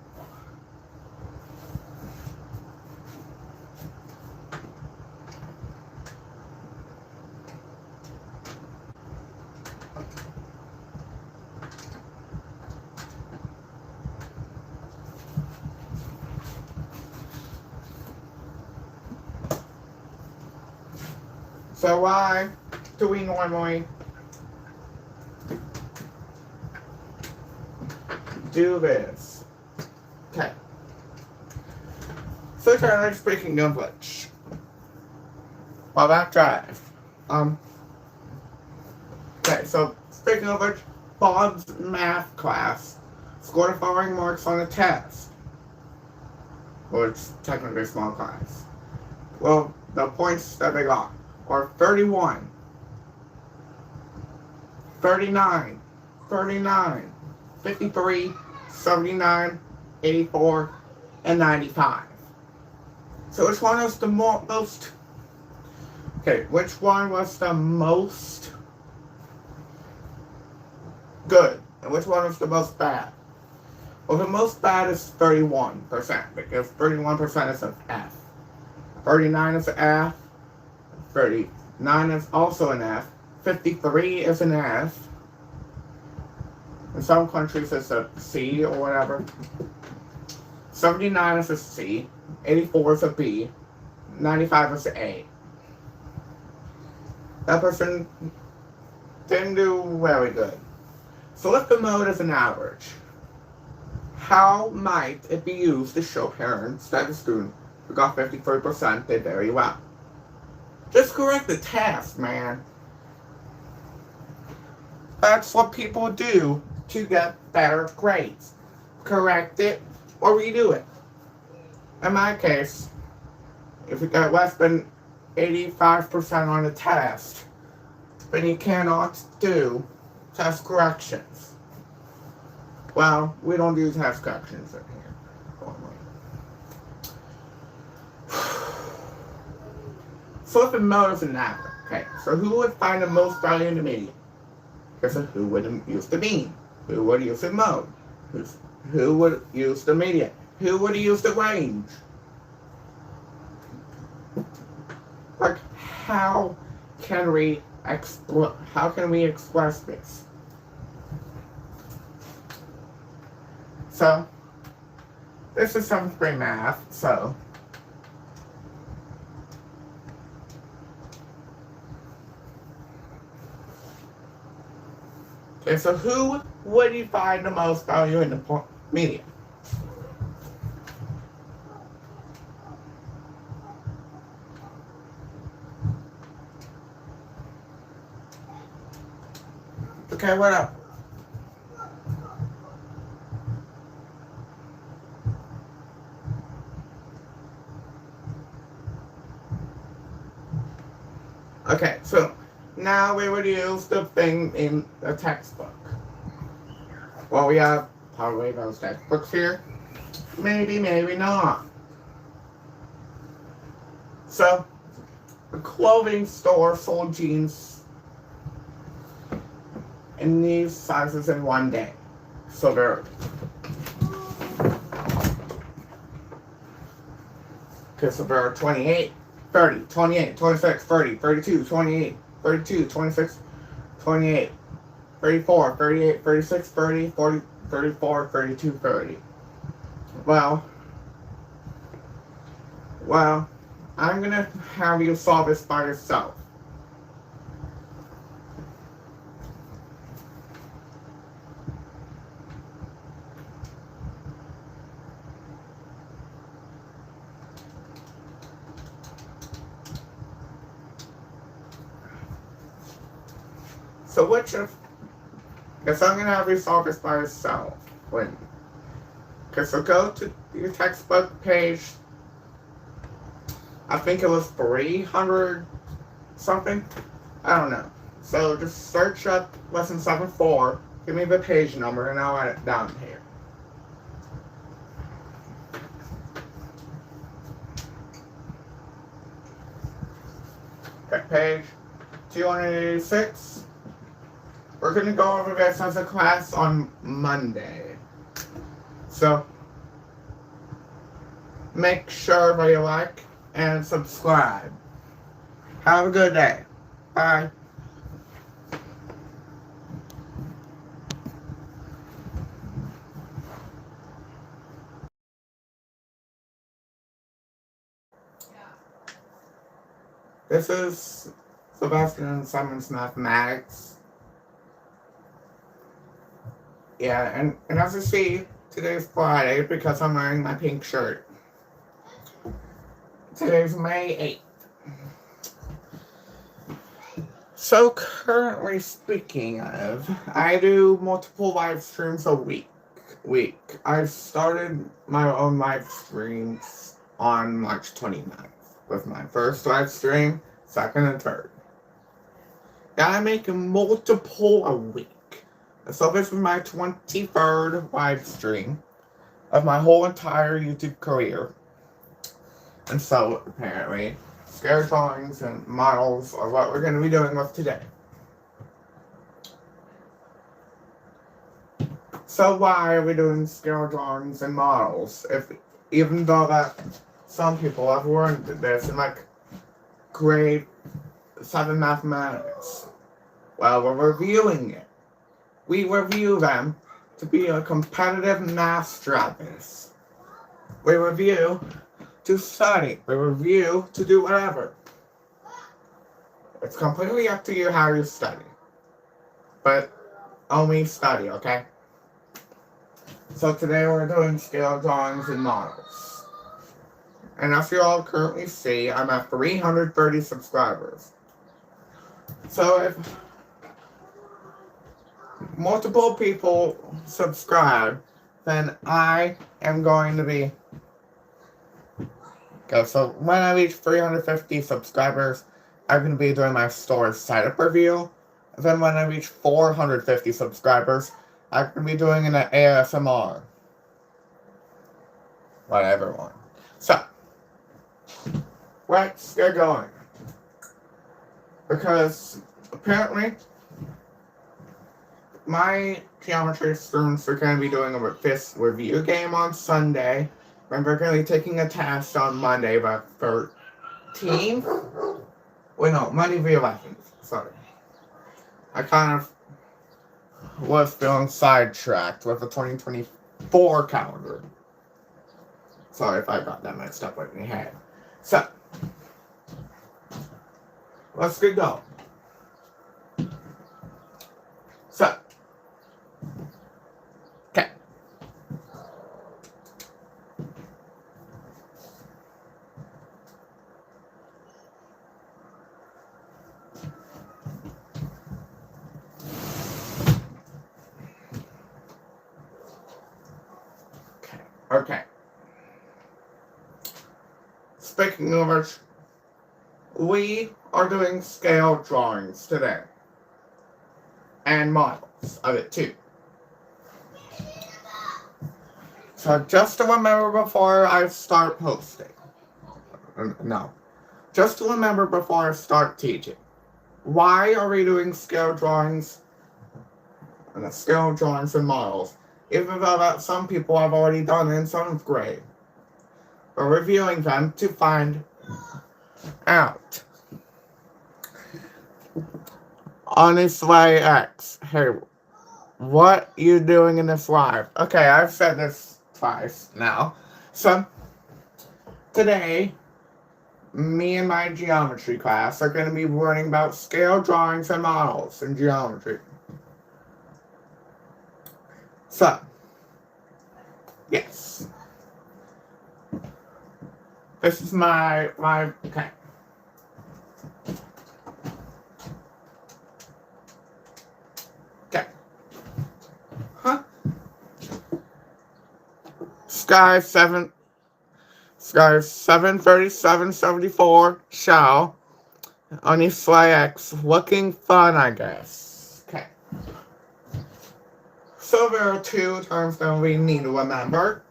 So why do we normally do this? Okay. So currently speaking of which, while that drive, okay, so speaking of which, Bob's math class scored the following marks on a test. Well, it's technically a small class. Well, the points that they got are 31, 39, 39, 53, 79, 84, and 95. So which one was the most, okay, which one was the most good? And which one was the most bad? Well, the most bad is 31%, because 31% is an F. 39 is an F. 39 is also an F. 53 is an F. In some countries it's a C or whatever. 79 is a C. 84 is a B. 95 is an A. That person didn't do very good. So if the mode is an average, how might it be used to show parents that the student who got 53% did very well? Just correct the task, man. That's what people do to get better grades. Correct it or redo it. In my case, if you got less than 85% on a test, then you cannot do test corrections. Well, we don't do test corrections in here. So if the mode is an average, okay, so who would find the most value in the median? Okay, so who would use the mean? Who would use the mode? Who would use the media? Who would use the range? Like, how can we express this? So, this is 7th grade math, so. Okay, so who would you find the most value in the media? Okay, what up? Okay, so now we would use the thing in the textbook. Well, we have probably those textbooks here. Maybe, maybe not. So, the clothing store sold jeans in these sizes in one day. So they're so there are 28, 30, 28, 26, 30, 32, 28, 32, 26, 28, 34, 38, 36, 30, 40, 34, 32, 30. Well, I'm gonna have you solve this by yourself. So guess I'm gonna have you solve this by yourself. Okay, so go to your textbook page. I think it was 300 something. I don't know. So just search up lesson 7-4. Give me the page number and I'll write it down here. Okay, page 286. We're going to go over this as a class on Monday. So, make sure that you like and subscribe. Have a good day. Bye. This is Sebastian and Simon's Mathematics. Yeah, and as you see, today's Friday because I'm wearing my pink shirt. Today's May 8th. So currently speaking of, I do multiple live streams a week. I've started my own live streams on March 29th with my first live stream, second and third. I make multiple a week. So this is my 23rd live stream of my whole entire YouTube career. And so, apparently, scare drawings and models are what we're going to be doing with today. So why are we doing scale drawings and models? Even though that some people have learned this in like grade 7 mathematics. Well, we're reviewing it. We review them to be a competitive math strategist. We review to study. We review to do whatever. It's completely up to you how you study. But only study, okay? So today we're doing scale drawings and models. And as you all currently see, I'm at 330 subscribers. So if multiple people subscribe, then I am going to be... Okay, so when I reach 350 subscribers, I'm going to be doing my store setup review. And then when I reach 450 subscribers, I'm going to be doing an ASMR. Whatever one. So, let's get going. Because, apparently, my geometry students are going to be doing this review game on Sunday, and we're going to be taking a test on Monday, the 13th. Wait, no, Monday the 11th. Sorry. I kind of was feeling sidetracked with the 2024 calendar. Sorry if I got that messed up with my head. So, let's get going. So, okay. Okay. Speaking of which, we are doing scale drawings today. And models of it too. So just to remember before I start posting. No. Just to remember before I start teaching. Why are we doing scale drawings? And scale drawings and models. Even though that some people have already done it in 7th grade. We're reviewing them to find out. Honestly, X. Hey, what you doing in this live? Okay, I've said this twice now. So, today, me and my geometry class are going to be learning about scale drawings and models in geometry. So, yes. This is my okay. Okay. Huh? Sky 73774 shell on your X. Looking fun, I guess. Okay. So there are 2 terms that we need to remember.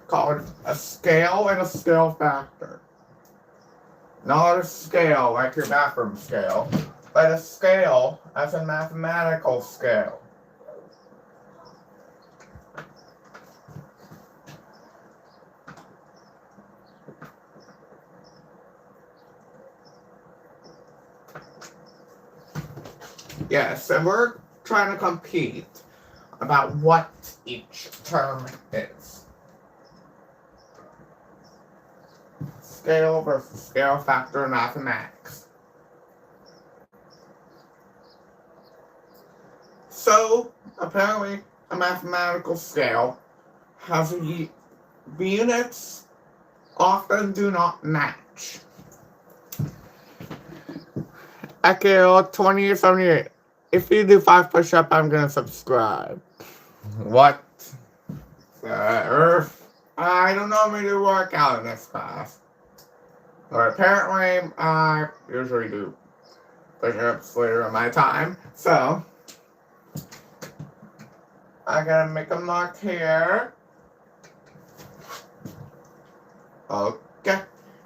Called a scale and a scale factor. Not a scale like your bathroom scale, but a scale as a mathematical scale. Yes, and we're trying to compete about what each term is. Scale versus scale factor in mathematics. So, apparently, a mathematical scale has the units often do not match. Echo 2078. If you do 5 push-ups, I'm gonna subscribe. What? I don't normally do workout in this class. But apparently, I usually do push-ups later in my time. So, I gotta make a mark here. Okay.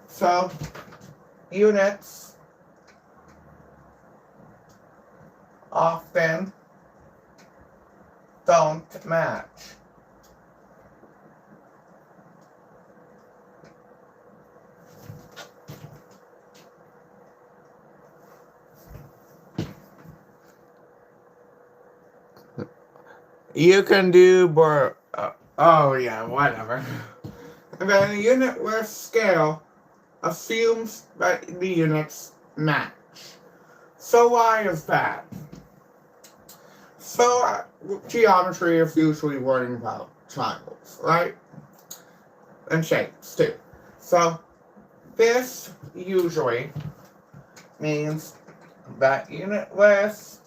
So, units often don't match. You can do oh yeah, whatever. And then a unit with scale assumes that the units match. So why is that? So geometry is usually learning about triangles, right? And shapes too. So this usually means that unit with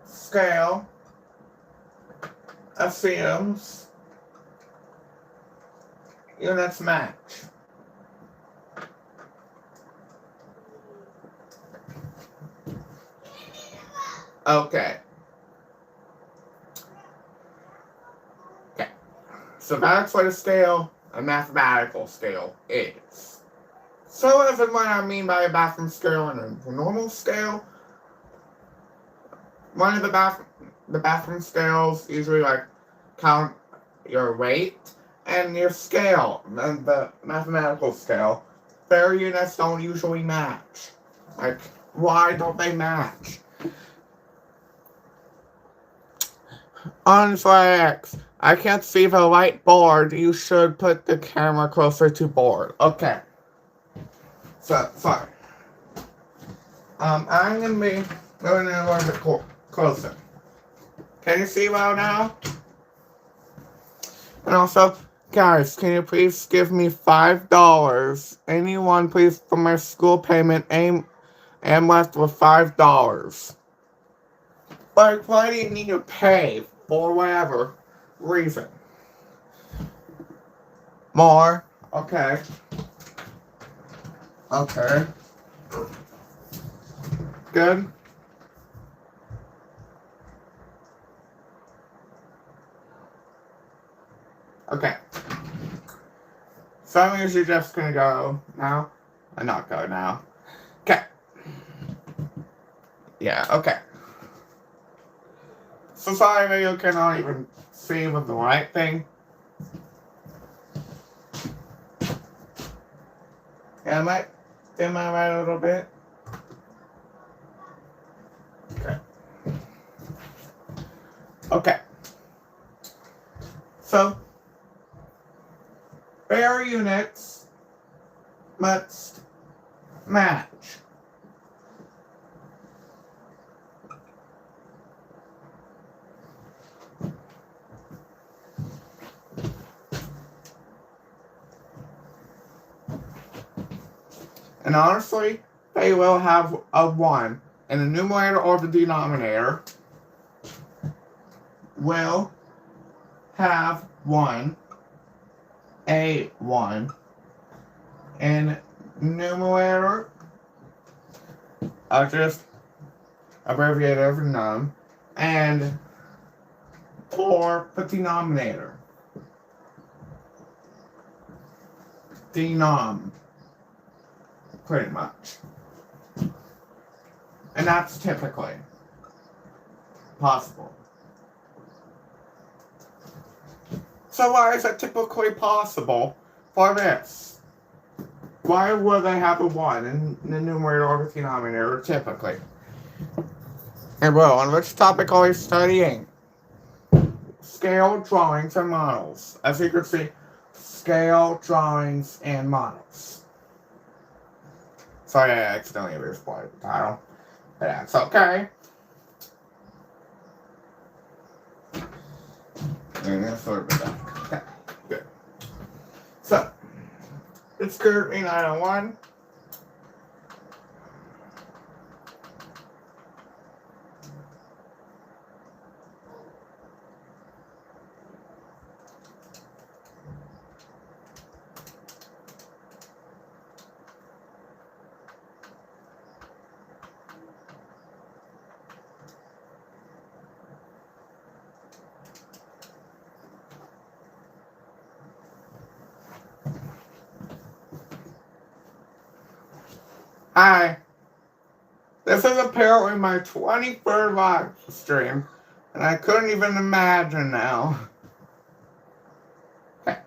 scale assumes units match. Okay. Okay. So that's what a mathematical scale is. So as in what I mean by a bathroom scale and a normal scale, one of the bathroom scales usually like count your weight and your scale, and the mathematical scale. Their units don't usually match. Like, why don't they match? On Flex, I can't see the light board. You should put the camera closer to board. Okay. So, sorry. I'm gonna be going in a little bit closer. Can you see well now? And also, guys, can you please give me $5? Anyone, please, for my school payment. I'm left with $5. Like, why do you need to pay for whatever reason? More. Okay. Okay. Good. Okay. So I'm usually just gonna go now. I'm not go now. Okay. Yeah, okay. So sorry that you cannot even see with the light thing. Yeah, am I right a little bit? Okay. Okay. So, pair units must match. And honestly, they will have a 1 in the numerator or the denominator. Will have 1, a 1, in numerator. I'll just abbreviate it for num, and for the denominator. Denom. Pretty much. And that's typically possible. So why is it typically possible for this? Why would they have a 1 in the numerator or the denominator typically? And well, on which topic are we studying? Scale drawings and models. As you can see, scale drawings and models. Sorry, I accidentally respoiled the title. But that's okay. And that's sort of that. Okay, good. So, it's currently 9:01. Hi. This is apparently my 23rd live stream, and I couldn't even imagine now. Okay.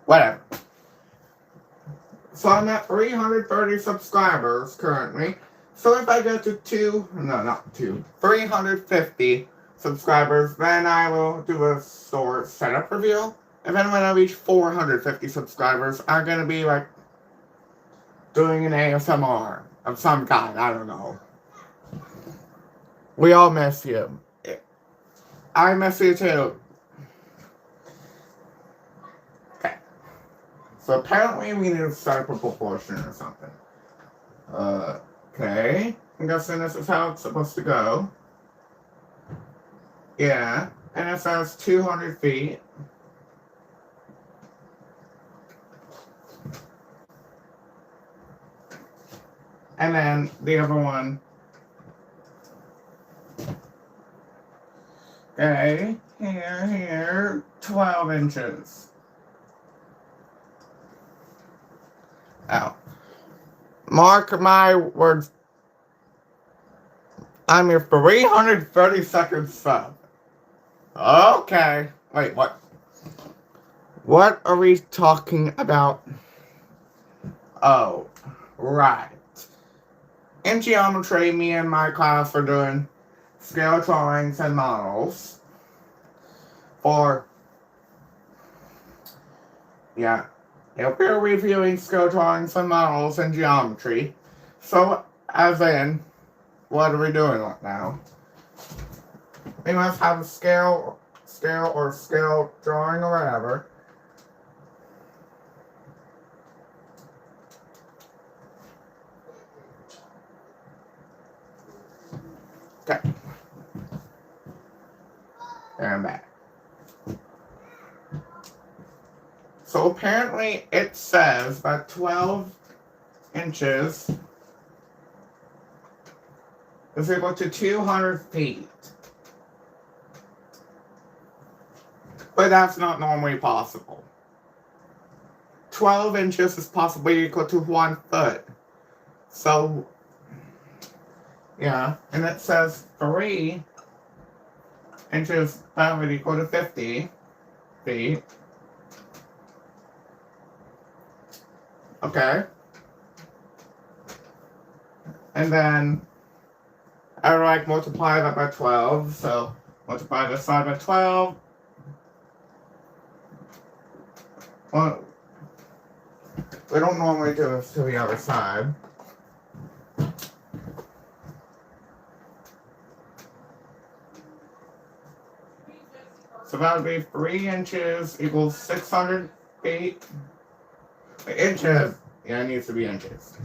Whatever. So I'm at 330 subscribers currently. So if I get to 350 subscribers, then I will do a store setup review. And then when I reach 450 subscribers, I'm gonna be like doing an ASMR of some kind. I don't know. We all miss you. I miss you too. Okay. So apparently we need to set up a proportion or something. Okay. I'm guessing this is how it's supposed to go. Yeah. And it says 200 feet. And then the other one. Okay. Here. 12 inches. Oh. Mark my words. I'm your 332nd sub. Okay. Wait, what? What are we talking about? Oh, right. In geometry, me and my class are doing scale drawings and models for, yeah, we're reviewing scale drawings and models in geometry. So, as in, what are we doing right now? We must have a scale drawing or whatever. Okay. And I'm back. So apparently it says that 12 inches is equal to 200 feet. But that's not normally possible. 12 inches is possibly equal to 1 foot. So, yeah, and it says 3 inches that would equal to 50 feet. Okay. And then I like multiply that by 12, so multiply this side by 12. Well, we don't normally do this to the other side. So that would be 3 inches equals 600 feet. Inches. Yeah, it needs to be inches.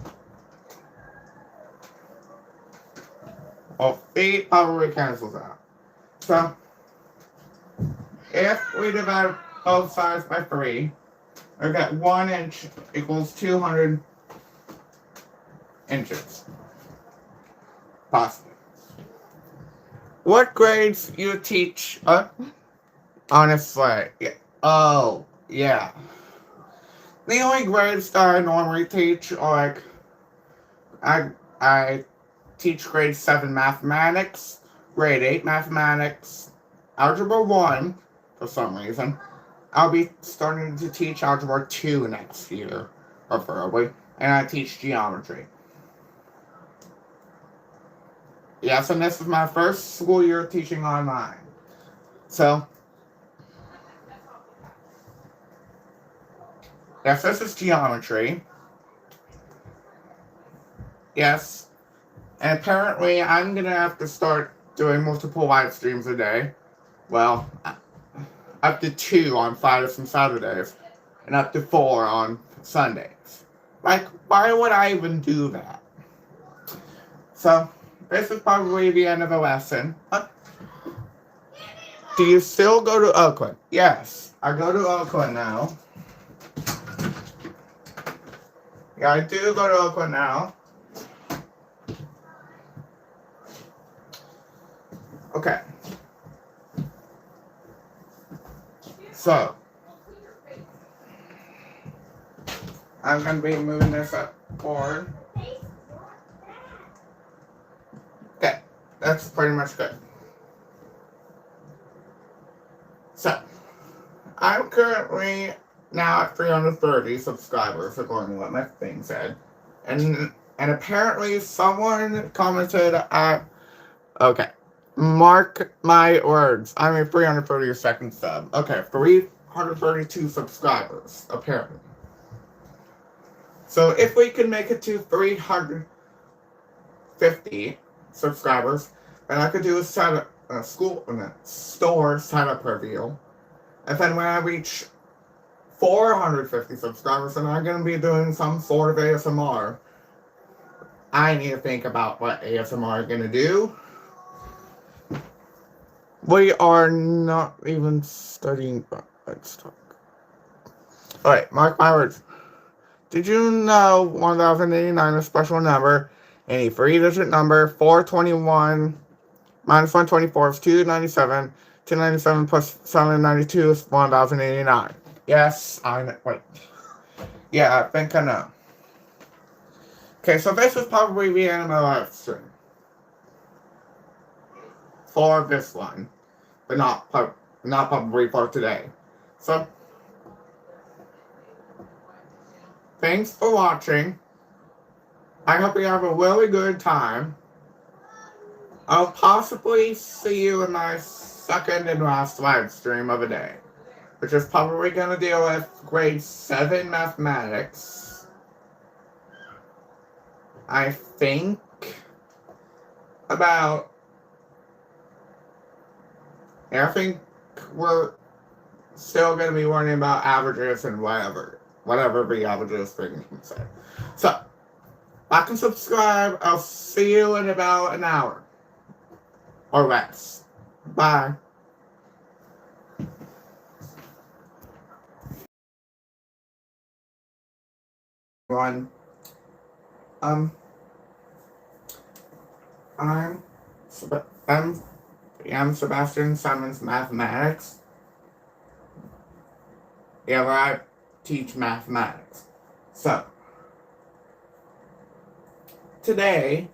Well, feet probably cancels out. So, if we divide both sides by 3, we get 1 inch equals 200 inches. Possibly. What grades you teach? Honestly. Yeah. Oh, yeah. The only grades that I normally teach are like, I teach grade 7 mathematics, grade 8 mathematics, algebra 1, for some reason. I'll be starting to teach algebra 2 next year, preferably, and I teach geometry. Yes, and this is my first school year teaching online. So, yes, this is geometry. Yes. And apparently, I'm going to have to start doing multiple live streams a day. Well, up to 2 on Fridays and Saturdays, and up to 4 on Sundays. Like, why would I even do that? So, this is probably the end of the lesson. Do you still go to Oakland? Yes, I go to Oakland now. Yeah, I do go to Oakland now. Okay. So, I'm going to be moving this up forward. Okay, that's pretty much good. So, I'm currently now at 330 subscribers, according to what my thing said. And apparently someone commented at, okay, mark my words, I'm a 332nd sub. Okay, 332 subscribers, apparently. So if we can make it to 350 subscribers, then I could do a store setup review. And then when I reach 450 subscribers, then I'm going to be doing some sort of ASMR. I need to think about what ASMR is going to do. We are not even studying. Let's talk. Alright, mark my words. Did you know 1089 is a special number? Any 3-digit number, 421 minus 124 is 297. 297 plus 792 is 1089. Yes, I know. Wait. Yeah, I think I know. Okay, so this is probably the end of my live stream. for this one, but not probably for today. So, thanks for watching. I hope you have a really good time. I'll possibly see you in my second and last live stream of the day, which is probably going to deal with grade 7 mathematics. I think about, I think we're still going to be learning about averages and whatever the averages thing can say. So, like and subscribe. I'll see you in about an hour. Or less. Bye. One. I'm Sebastian Simon's Mathematics. Yeah, where I teach mathematics. So, today,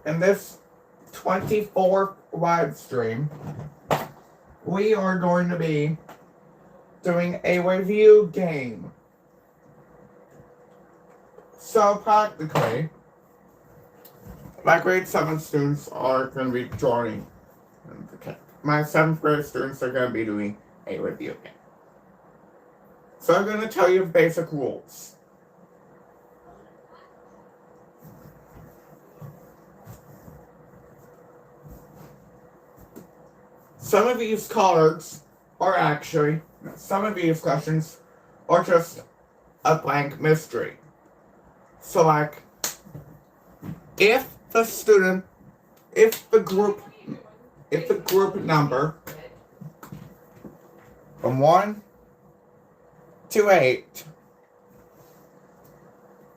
in this 24th live stream, we are going to be doing a review game. So practically, my grade 7 students are going to be joining. My 7th grade students are going to be doing a review game. So I'm going to tell you basic rules. Some of these cards are actually, some of these questions are just a blank mystery. So like, if the group number from 1 to 8,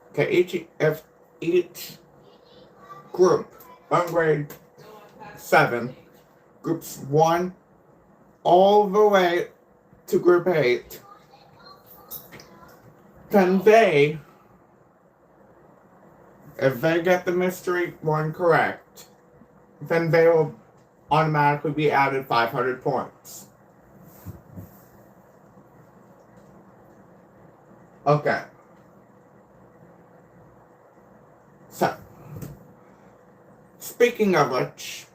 okay, if each group on grade 7, groups 1 all the way to group 8, then if they get the mystery 1 correct, then they will automatically be added 500 points. Okay. So, speaking of which,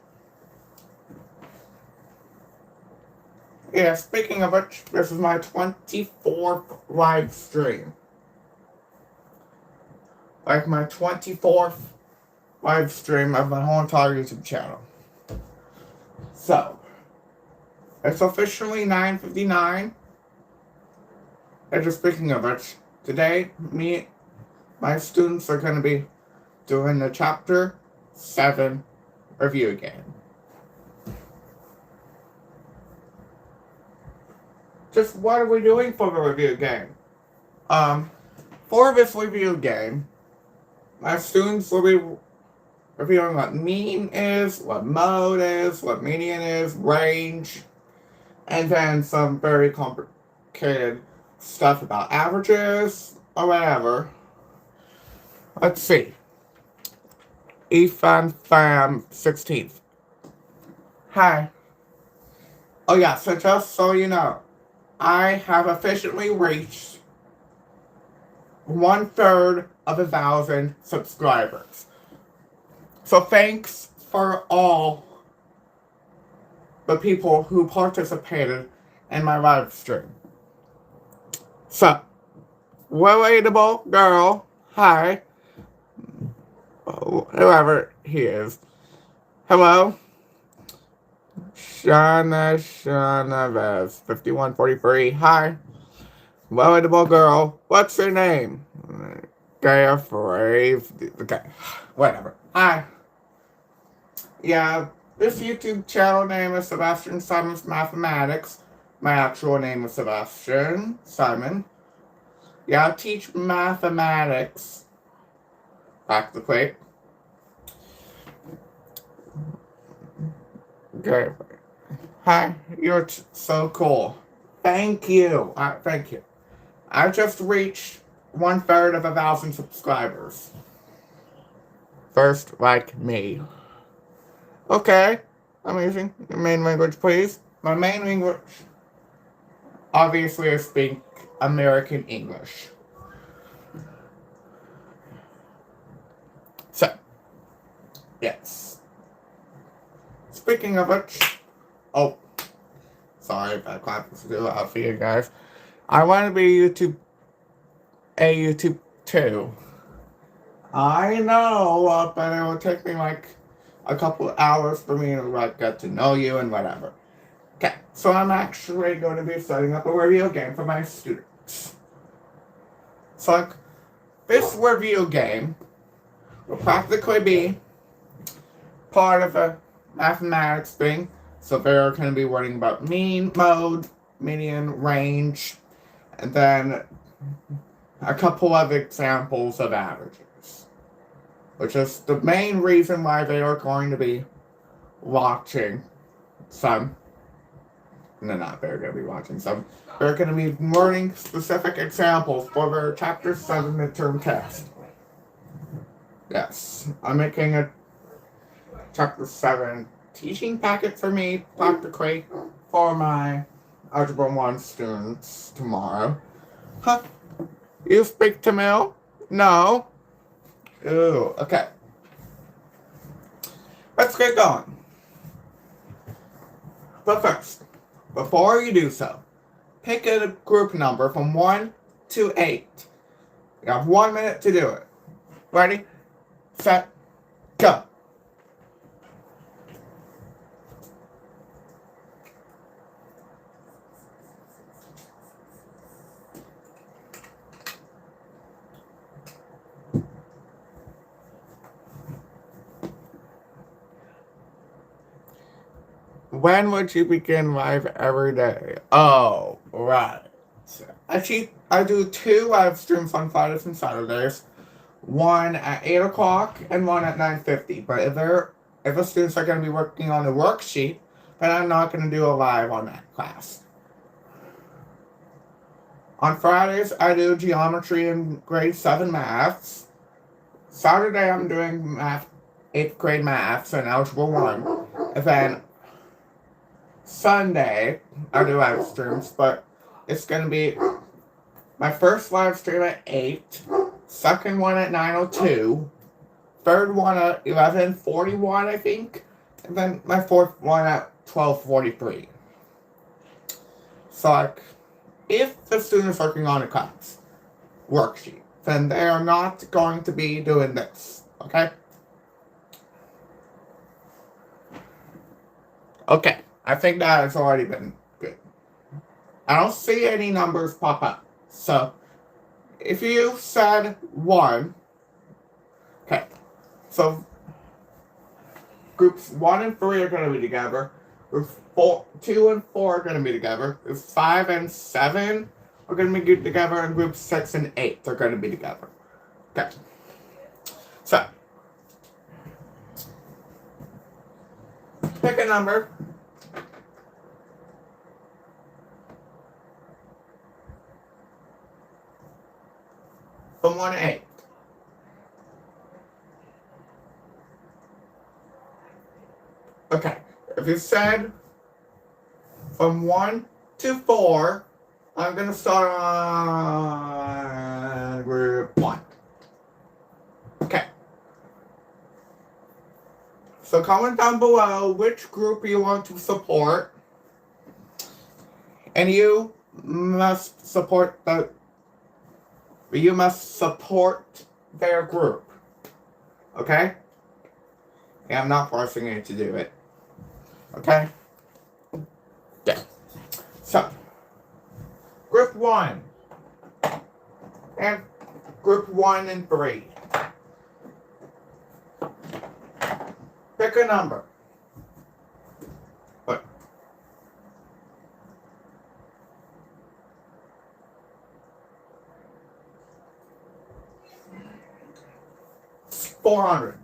this is my 24th live stream. Like my 24th live stream of my whole entire YouTube channel. So, it's officially 9:59. And just speaking of which, today, my students are going to be doing the Chapter 7 review game. Just what are we doing for the review game? For this review game, my students will be reviewing what mean is, what mode is, what median is, range, and then some very complicated stuff about averages, or whatever. Let's see. Ethan Fam 16th. Hi. Oh yeah, so just so you know, I have officially reached 1/3 of 1,000 subscribers. So thanks for all the people who participated in my live stream. So, relatable girl, hi, whoever he is. Hello, Shana Vez, 5143, hi. Relatable girl, what's your name? Gaia Brave, okay, whatever. Hi. Yeah, this YouTube channel name is Sebastian Simon's Mathematics. My actual name is Sebastian Simon. Yeah, I teach mathematics. Practically. Okay. Hi, you're so cool. Thank you. Thank you. I just reached 1/3 of 1,000 subscribers. First, like me. Okay. Amazing. Your main language, please. My main language, obviously, I speak American English. So, yes. Speaking of which, oh, sorry if that clap was too loud for you guys. I want to be a YouTube too. I know, but it will take me like a couple hours for me to like get to know you and whatever. Okay, so I'm actually going to be setting up a review game for my students. So like, this review game will practically be part of a mathematics thing. So they're going to be learning about mean, mode, median, range, and then a couple of examples of averages. Which is the main reason why they are going to be watching some. No, not they're going to be watching some. They're going to be learning specific examples for their Chapter 7 midterm test. Yes, I'm making a Chapter 7 teaching packet for me, practically, for my Algebra 1 students tomorrow. Huh? You speak Tamil? No? Ooh, okay. Let's get going. But first, before you do so, pick a group number from 1 to 8. You have 1 minute to do it. Ready, set, go. When would you begin live every day? Oh, right. Actually, I do 2 live streams on Fridays and Saturdays. One at 8 o'clock and one at 9:50. But if the students are going to be working on a worksheet, then I'm not going to do a live on that class. On Fridays, I do geometry and grade 7 maths. Saturday, I'm doing 8th grade maths and algebra 1. And then Sunday, I do live streams, but it's going to be my first live stream at 8, second one at 9:02, third one at 11:41, I think, and then my fourth one at 12:43. So, like, if the student is working on a class worksheet, then they are not going to be doing this, okay? Okay, I think that has already been good. I don't see any numbers pop up. So, if you said 1, okay, so groups 1 and 3 are going to be together. Groups 2 and 4 are going to be together. Groups 5 and 7 are going to be together. And groups 6 and 8 are going to be together. Okay. So, pick a number. From 1 to 8. Okay, if you said from 1 to 4, I'm going to start on group 1. Okay. So comment down below which group you want to support. And you must support their group. Okay? Yeah, I'm not forcing you to do it. Okay? Yeah. So, group 1. And group 1 and 3. Pick a number. What? 400.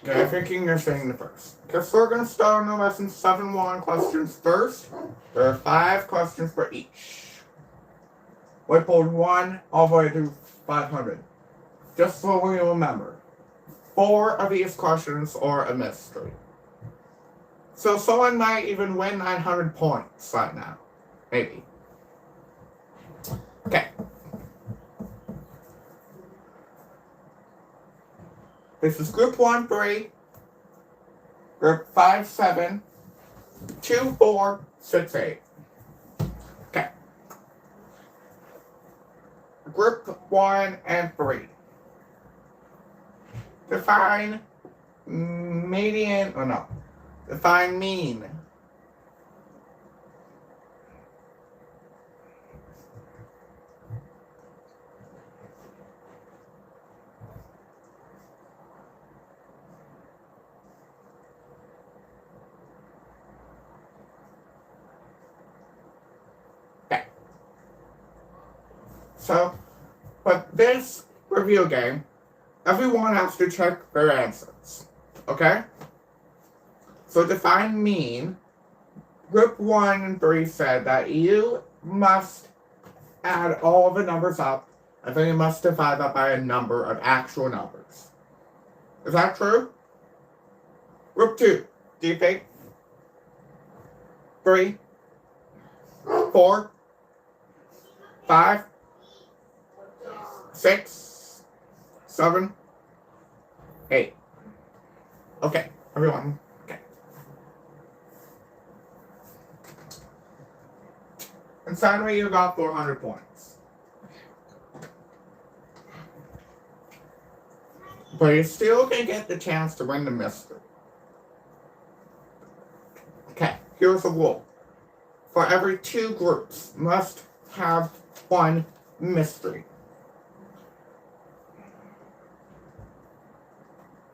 Okay, I'm thinking you're saying the first. Guess we're going to start on the lesson 7-1 questions first. There are 5 questions for each. We pulled 1 all the way to 500. Just so we remember, 4 of these questions are a mystery. So someone might even win 900 points right now. Maybe. Okay. This is group 1, 3, group 5, 7, 2, 4, 6, 8. Okay. Group 1 and 3. Define median, or no. Define mean. Okay. So, but this review game, everyone has to check their answers. Okay? So define mean. Group 1 and 3 said that you must add all the numbers up, and then you must divide that by a number of actual numbers. Is that true? Group 2, do you think? 3, 4, 5, 6, 7, 8. Okay, everyone. Okay. And suddenly you got 400 points. But you still can get the chance to win the mystery. Okay, here's the rule. For every 2 groups, must have 1 mystery.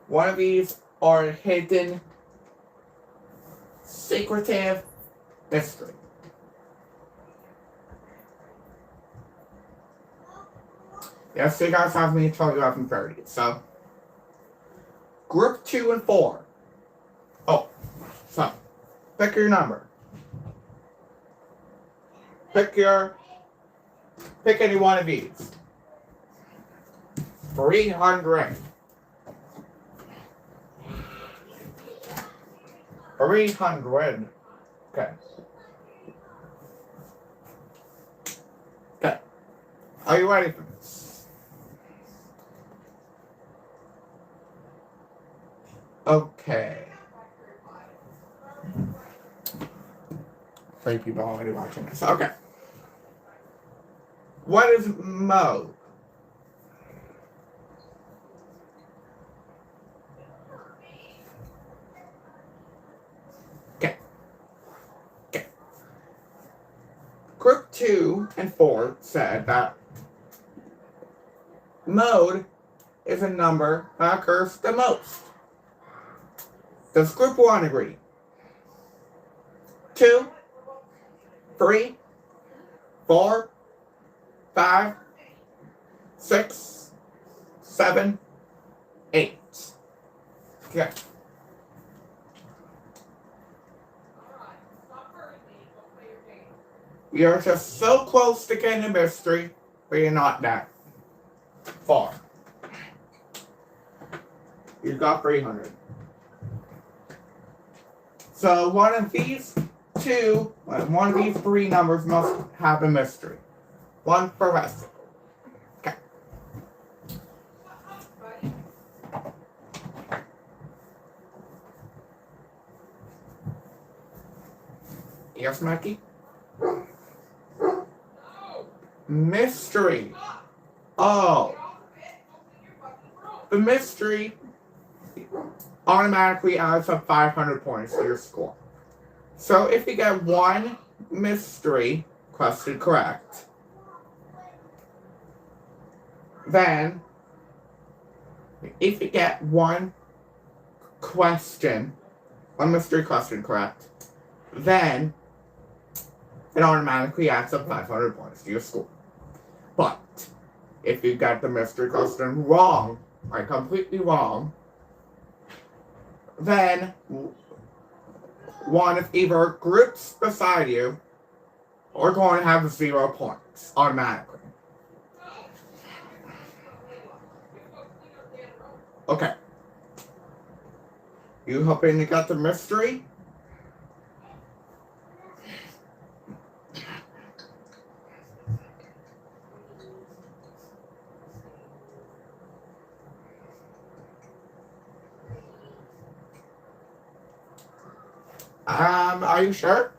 One of these are hidden, secretive mystery. Yes, so you guys have me until 11:30. So, group 2 and 4. Oh, so pick your number. Pick any one of these. 300. 300. Okay. Okay. Are you ready for this? Okay. Three people already watching this. Okay. What is mode? Group 2 and 4 said that mode is a number that occurs the most. Does group 1 agree? 2, 3, 4, 5, 6, 7, 8. Okay. You're just so close to getting a mystery, but you're not that far. You got 300. So one of these 3 numbers must have a mystery. One for rest. Okay. Yes, Mackie? Mystery. Oh. The mystery automatically adds up 500 points to your score. So if you get 1 mystery question correct, then if you get 1 mystery question correct, then it automatically adds up 500 points to your score. But if you get the mystery question wrong, like completely wrong, then one of either groups beside you are going to have 0 points automatically. Okay. You hoping you got the mystery? Are you sure?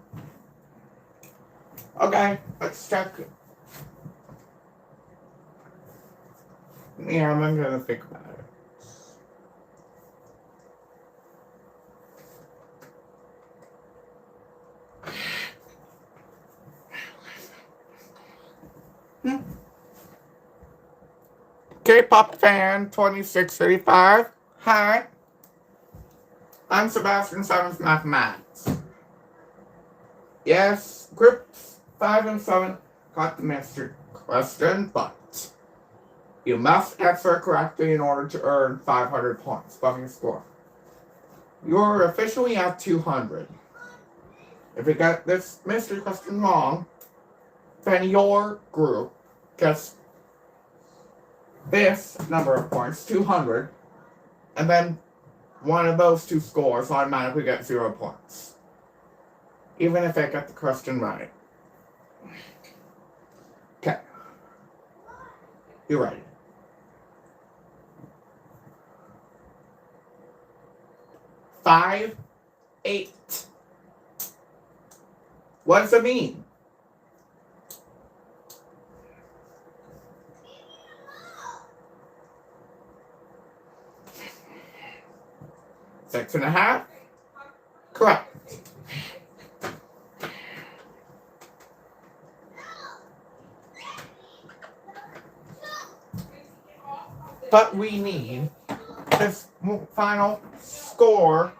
Okay, let's check. Yeah, I'm gonna think about it. K-pop fan 2635. Hi. I'm Sebastian 7th Mathematics. Yes, groups 5 and 7 got the mystery question, but you must answer correctly in order to earn 500 points above your score. You're officially at 200. If you get this mystery question wrong, then your group gets this number of points, 200, and then one of those two scores automatically gets 0 points. Even if they get the question right. Okay. You're ready. Five, 8. What does it mean? Six and a half? Correct. But we need this final score.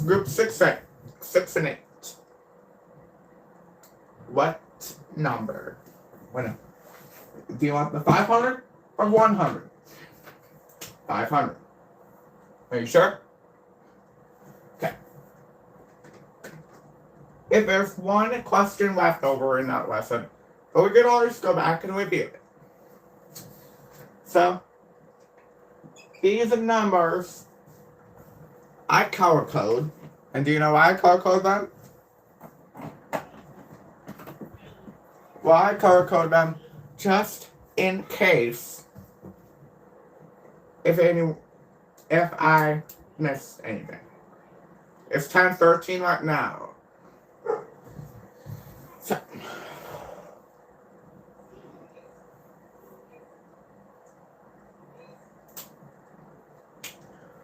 Group 6 and 8. What number? Do you want the 500 or 100? 500. Are you sure? Okay. If there's one question left over in that lesson, but we can always go back and review it. So, these are numbers I color code. And do you know why I color code them? Well, I color code them just in case if I miss anything. It's 10:13 right now. So,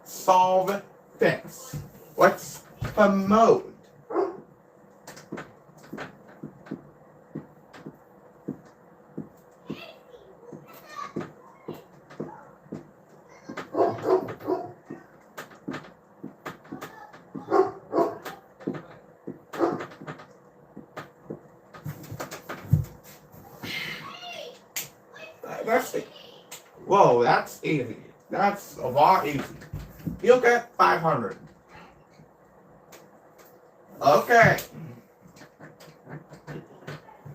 solve this. What's the mode? Whoa, that's easy. That's a lot easy. You'll get 500. Okay.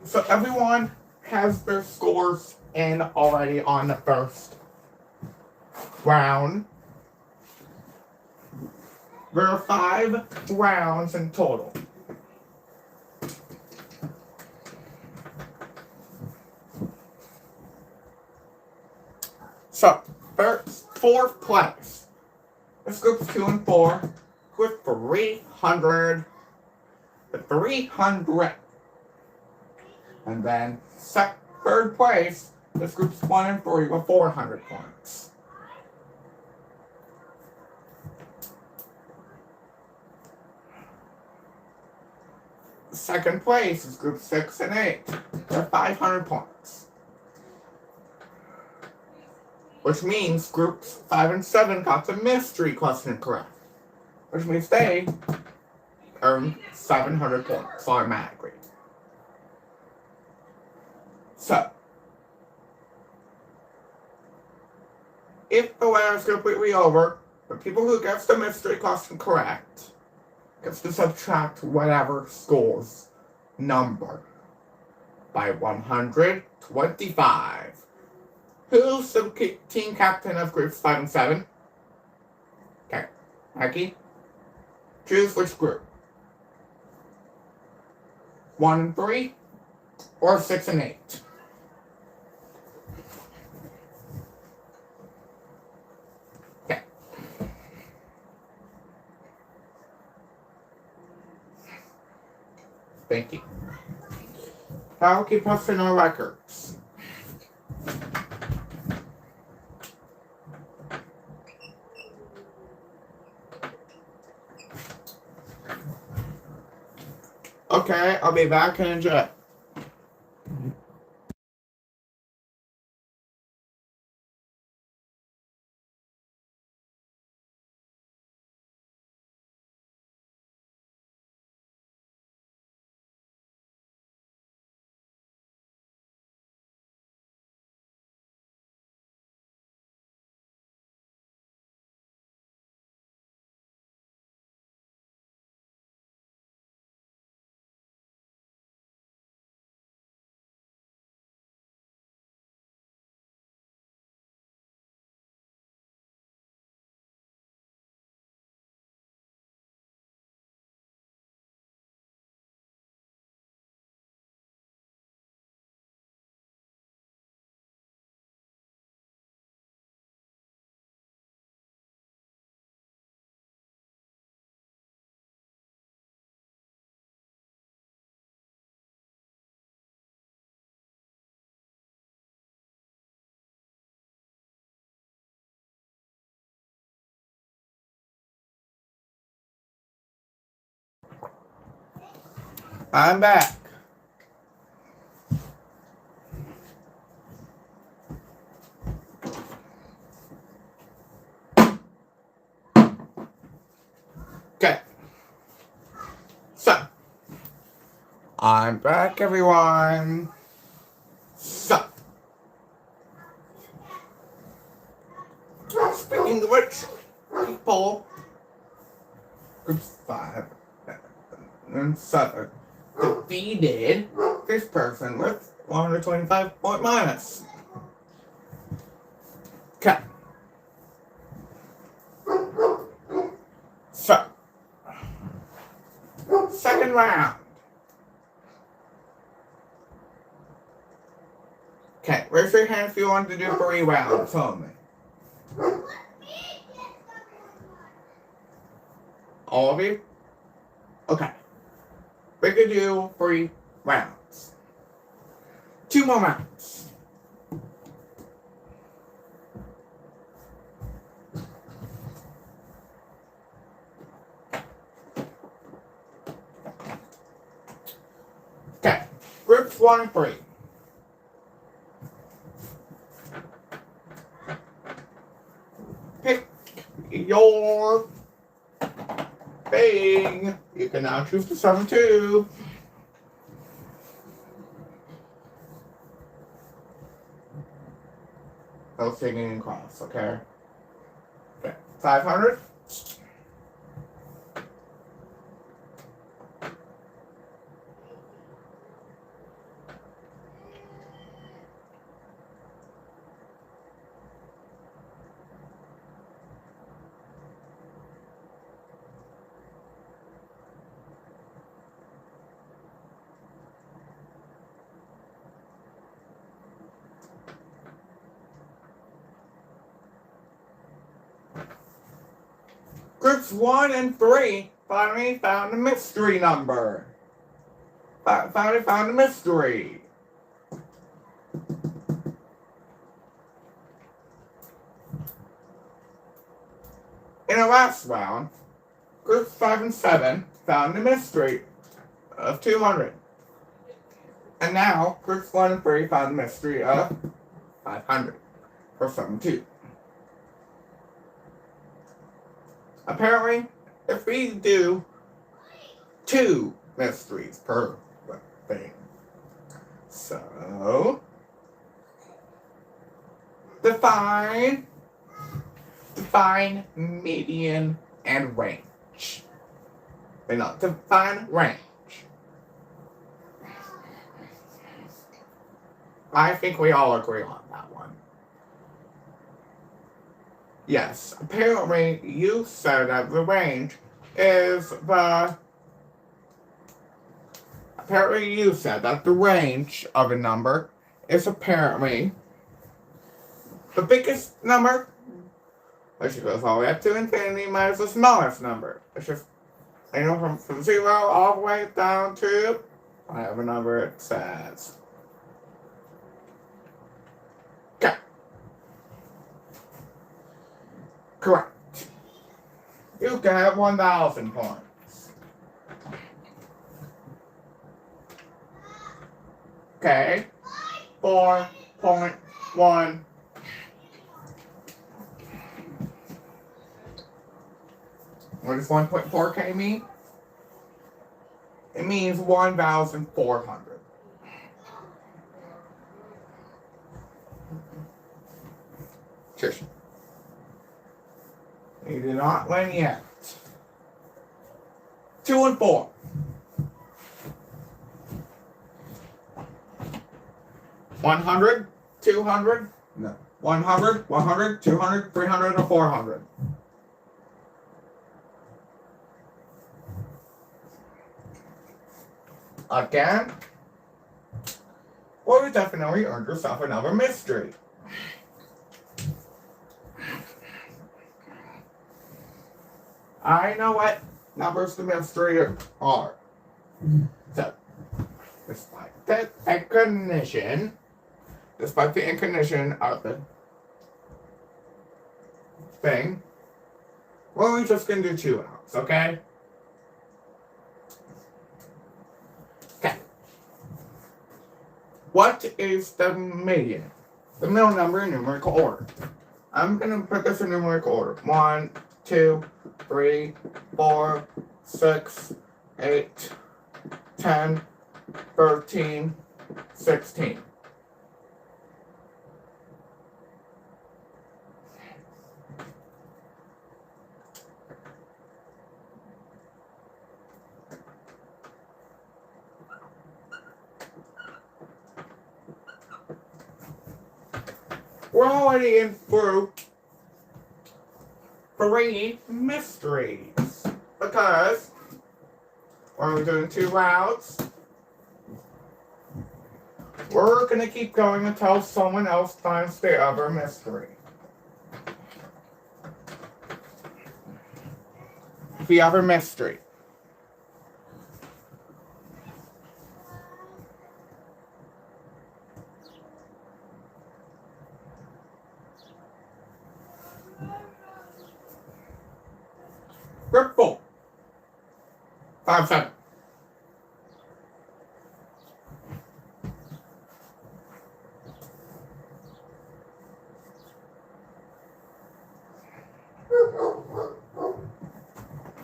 So everyone has their scores in already on the first round. There are 5 rounds in total. So, fourth place. This group's 2 and 4 with 300. And then third place, this group's 1 and 3 with 400 points. Second place is group 6 and 8 with 500 points. Which means groups 5 and 7 got the mystery question correct. Which means they earned 700 points automatically. So, if the round is completely over, the people who gets the mystery question correct gets to subtract whatever score's number by 125. Who's the team captain of groups 5 and 7? Okay, Mikey. Choose which group. 1 and 3, or 6 and 8? Okay. Thank you. That will keep us in our records. Okay, I'll be back in a jet. I'm back. Okay. So, I'm back, everyone. So, speaking of which, people, groups 5 and 7 defeated this person with 125 point minus. Okay. So, second round. Okay, raise your hand if you want to do 3 rounds only. All of you? Okay. We could do 3 rounds. 2 more rounds. Okay, groups 1 and 3. Pick your thing. You can now choose the 7-2. No singing and cross, okay? Okay, 500. Groups 1 and 3 finally found a mystery number. Finally found a mystery. In the last round, groups 5 and 7 found a mystery of 200. And now, groups 1 and 3 found a mystery of 500 for 7-2. Apparently, if we do 2 mysteries per thing, so define median and range. Wait, no, define range. I think we all agree on that one. Yes, apparently you said that the range is the... Apparently you said that the range of a number is apparently the biggest number, which goes all the way up to infinity, minus the smallest number, which is, from 0 all the way down to whatever number it says. Okay. Correct. You get 1,000 points. Okay. 4.1. What does 1.4K mean? It means 1,400. Cheers. You did not win yet. 2 and 4. 100, 200, no. 100, 100, 200, 300, or 400. Again, well, you definitely earned yourself another mystery. I know what numbers the mystery are. So, despite the inclination of the thing, well, we're just gonna do 2 rounds, okay? Okay. What is the median? The middle number in numerical order. I'm gonna put this in numerical order. 1, 2, 3, 4, 6, 8, 10, 13, 16. We're already in through 3 mysteries because we're doing 2 rounds. We're gonna keep going until someone else finds the other mystery. The other mystery. Grip 4. 5, 7.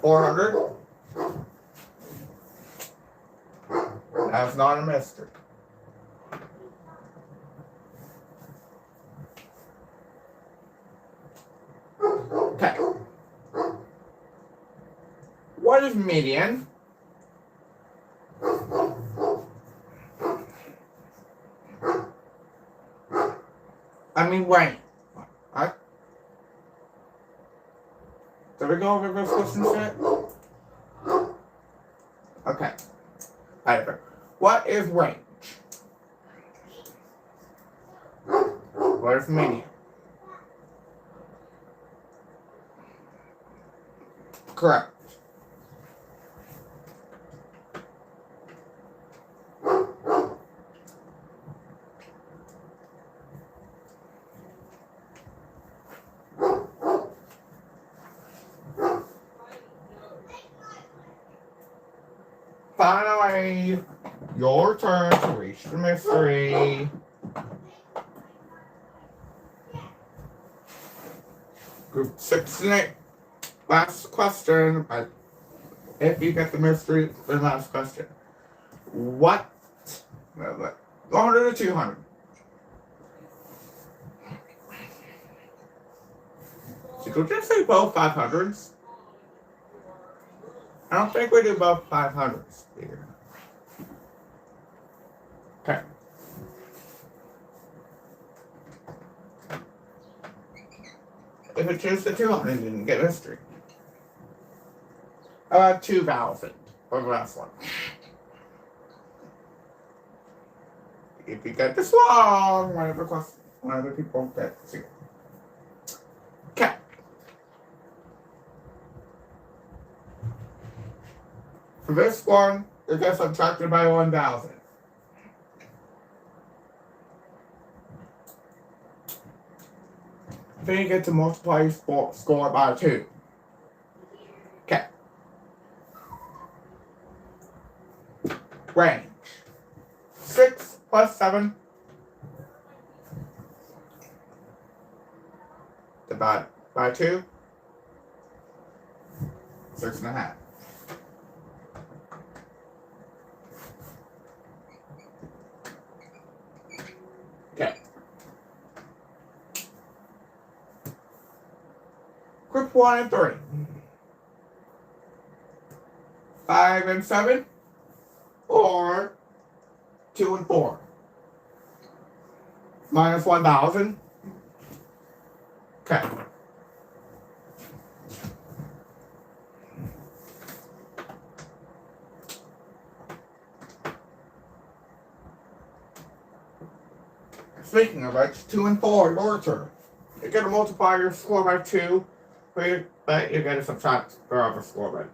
$400. That's not a mystery. Okay. What is median? Wait. What? Did we go over this question yet? Okay. Either. What is range? What is median? Correct. Finally, your turn to reach the mystery. Group 6 and 8. Last question. If you get the mystery, the last question. What? 100 or 200? So could you say both 500s? I don't think we do both 500s here. Okay. If it chooses the 200, you didn't get mystery. About 2,000 for the last one. If you get this wrong, one of the people get 0. Okay. For this one, it gets subtracted by 1,000. Then you get to multiply your score by 2. Okay. Range. 6 plus 7 divided by 2. 6.5. Okay. Group 1 and 3. 5 and 7. Or 2 and 4. Minus 1,000. Okay. Speaking of which, 2 and 4, your turn. You're going to multiply your score by 2, but you're going to subtract your other score by 2.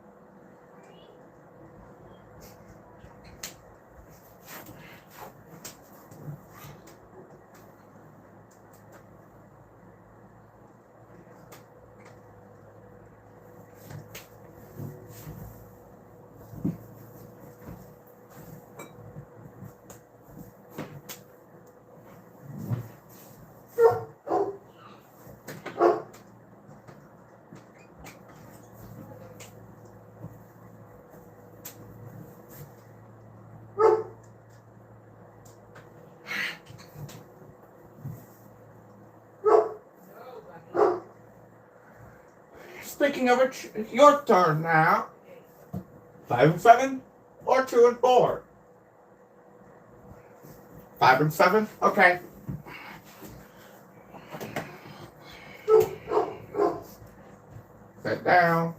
Speaking of which, it's your turn now. 5 and 7 or 2 and 4? 5 and 7? Okay. Sit down.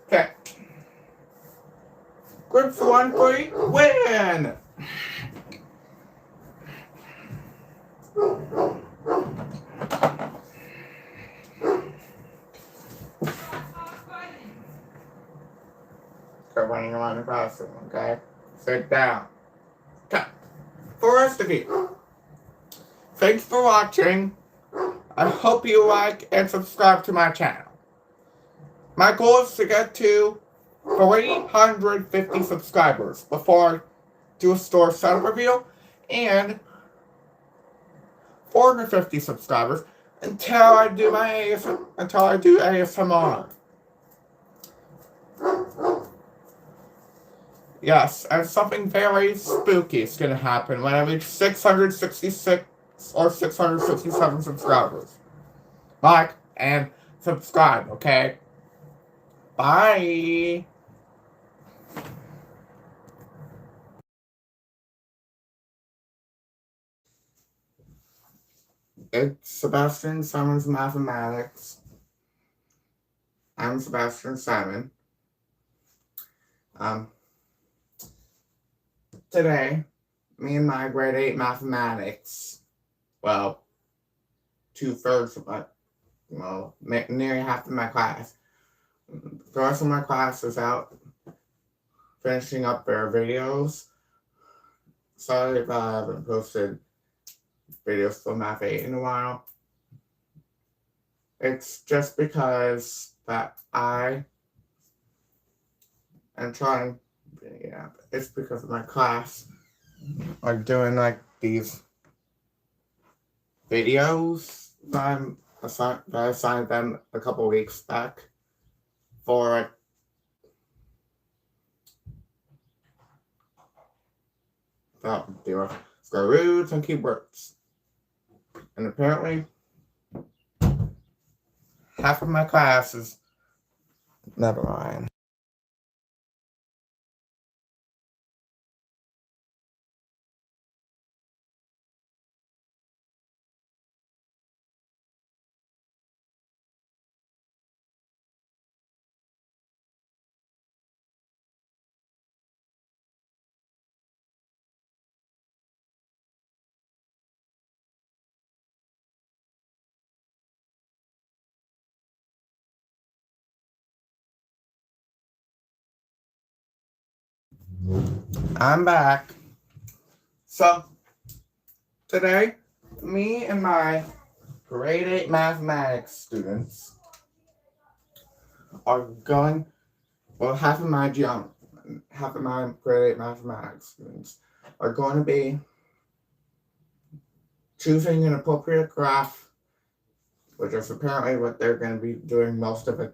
Okay. Groups 1, 3, win! Go running around the classroom, okay? Sit down. Okay. For the rest of you, thanks for watching. I hope you like and subscribe to my channel. My goal is to get to 350 subscribers before I do a store setup review, and 450 subscribers until I do ASMR. Yes, and something very spooky is gonna happen when I reach 666 or 667 subscribers. Like and subscribe, okay? Bye. It's Sebastian Simon's Mathematics. I'm Sebastian Simon. Today, me and my grade 8 mathematics, well, 2/3 of my, well, nearly half of my class. The rest of my class is out finishing up their videos. Sorry if I haven't posted videos for Math 8 in a while. It's just because that I am trying, yeah, it's because of my class. Like doing like these videos that I assigned them a couple weeks back for there were square roots and keywords. And apparently, half of my class is, never mind. I'm back. So, today, me and my grade 8 mathematics students are going, well, half of my grade 8 mathematics students are going to be choosing an appropriate graph, which is apparently what they're going to be doing most of the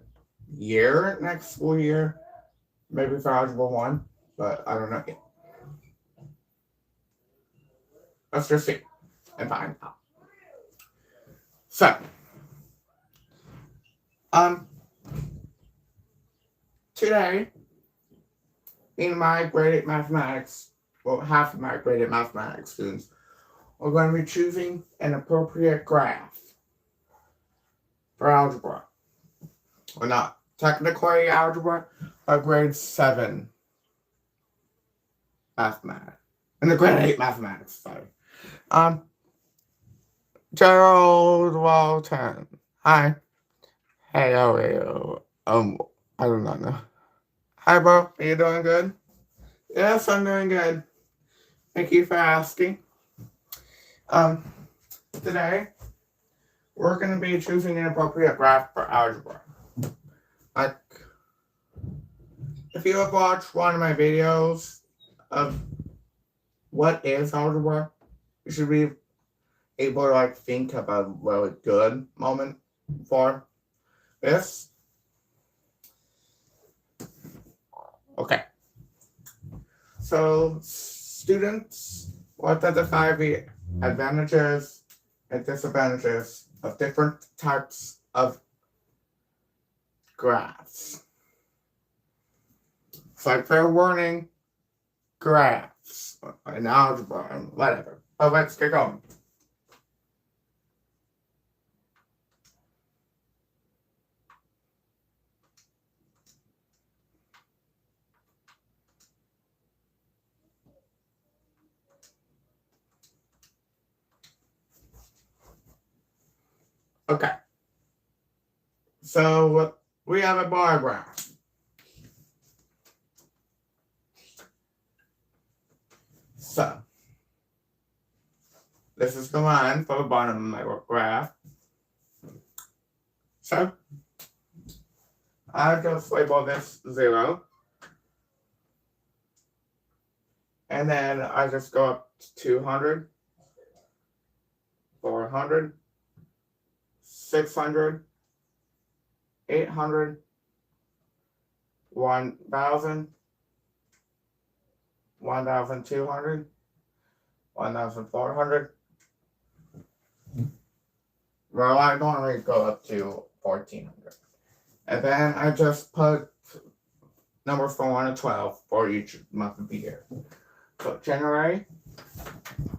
year, next school year, maybe for Algebra 1, but I don't know yet. Let's just see and find out. So, today, in my grade 8 mathematics, well, half of my grade 8 mathematics students are going to be choosing an appropriate graph for algebra. Well, not technically algebra, but grade 7 mathematics. And the grade 8 mathematics, sorry. Gerald Walton. Hi. Hey, how are you? I do not know. Hi, bro. Are you doing good? Yes, I'm doing good. Thank you for asking. Today, we're going to be choosing an appropriate graph for algebra. Like, if you have watched one of my videos of what is algebra, you should be able to, like, think of a really good moment for this. Okay. So, students, what are the 5 advantages and disadvantages of different types of graphs? So, like, fair warning, graphs, and algebra, and whatever. But let's get going. Okay. So, we have a bar graph. So, this is the line for the bottom of my graph. So, I just label this 0. And then I just go up to 200, 400, 600, 800, 1,000, 1,200, 1,400. Well, I normally go up to 1,400. And then I just put numbers from 1 to 12 for each month of the year. So January,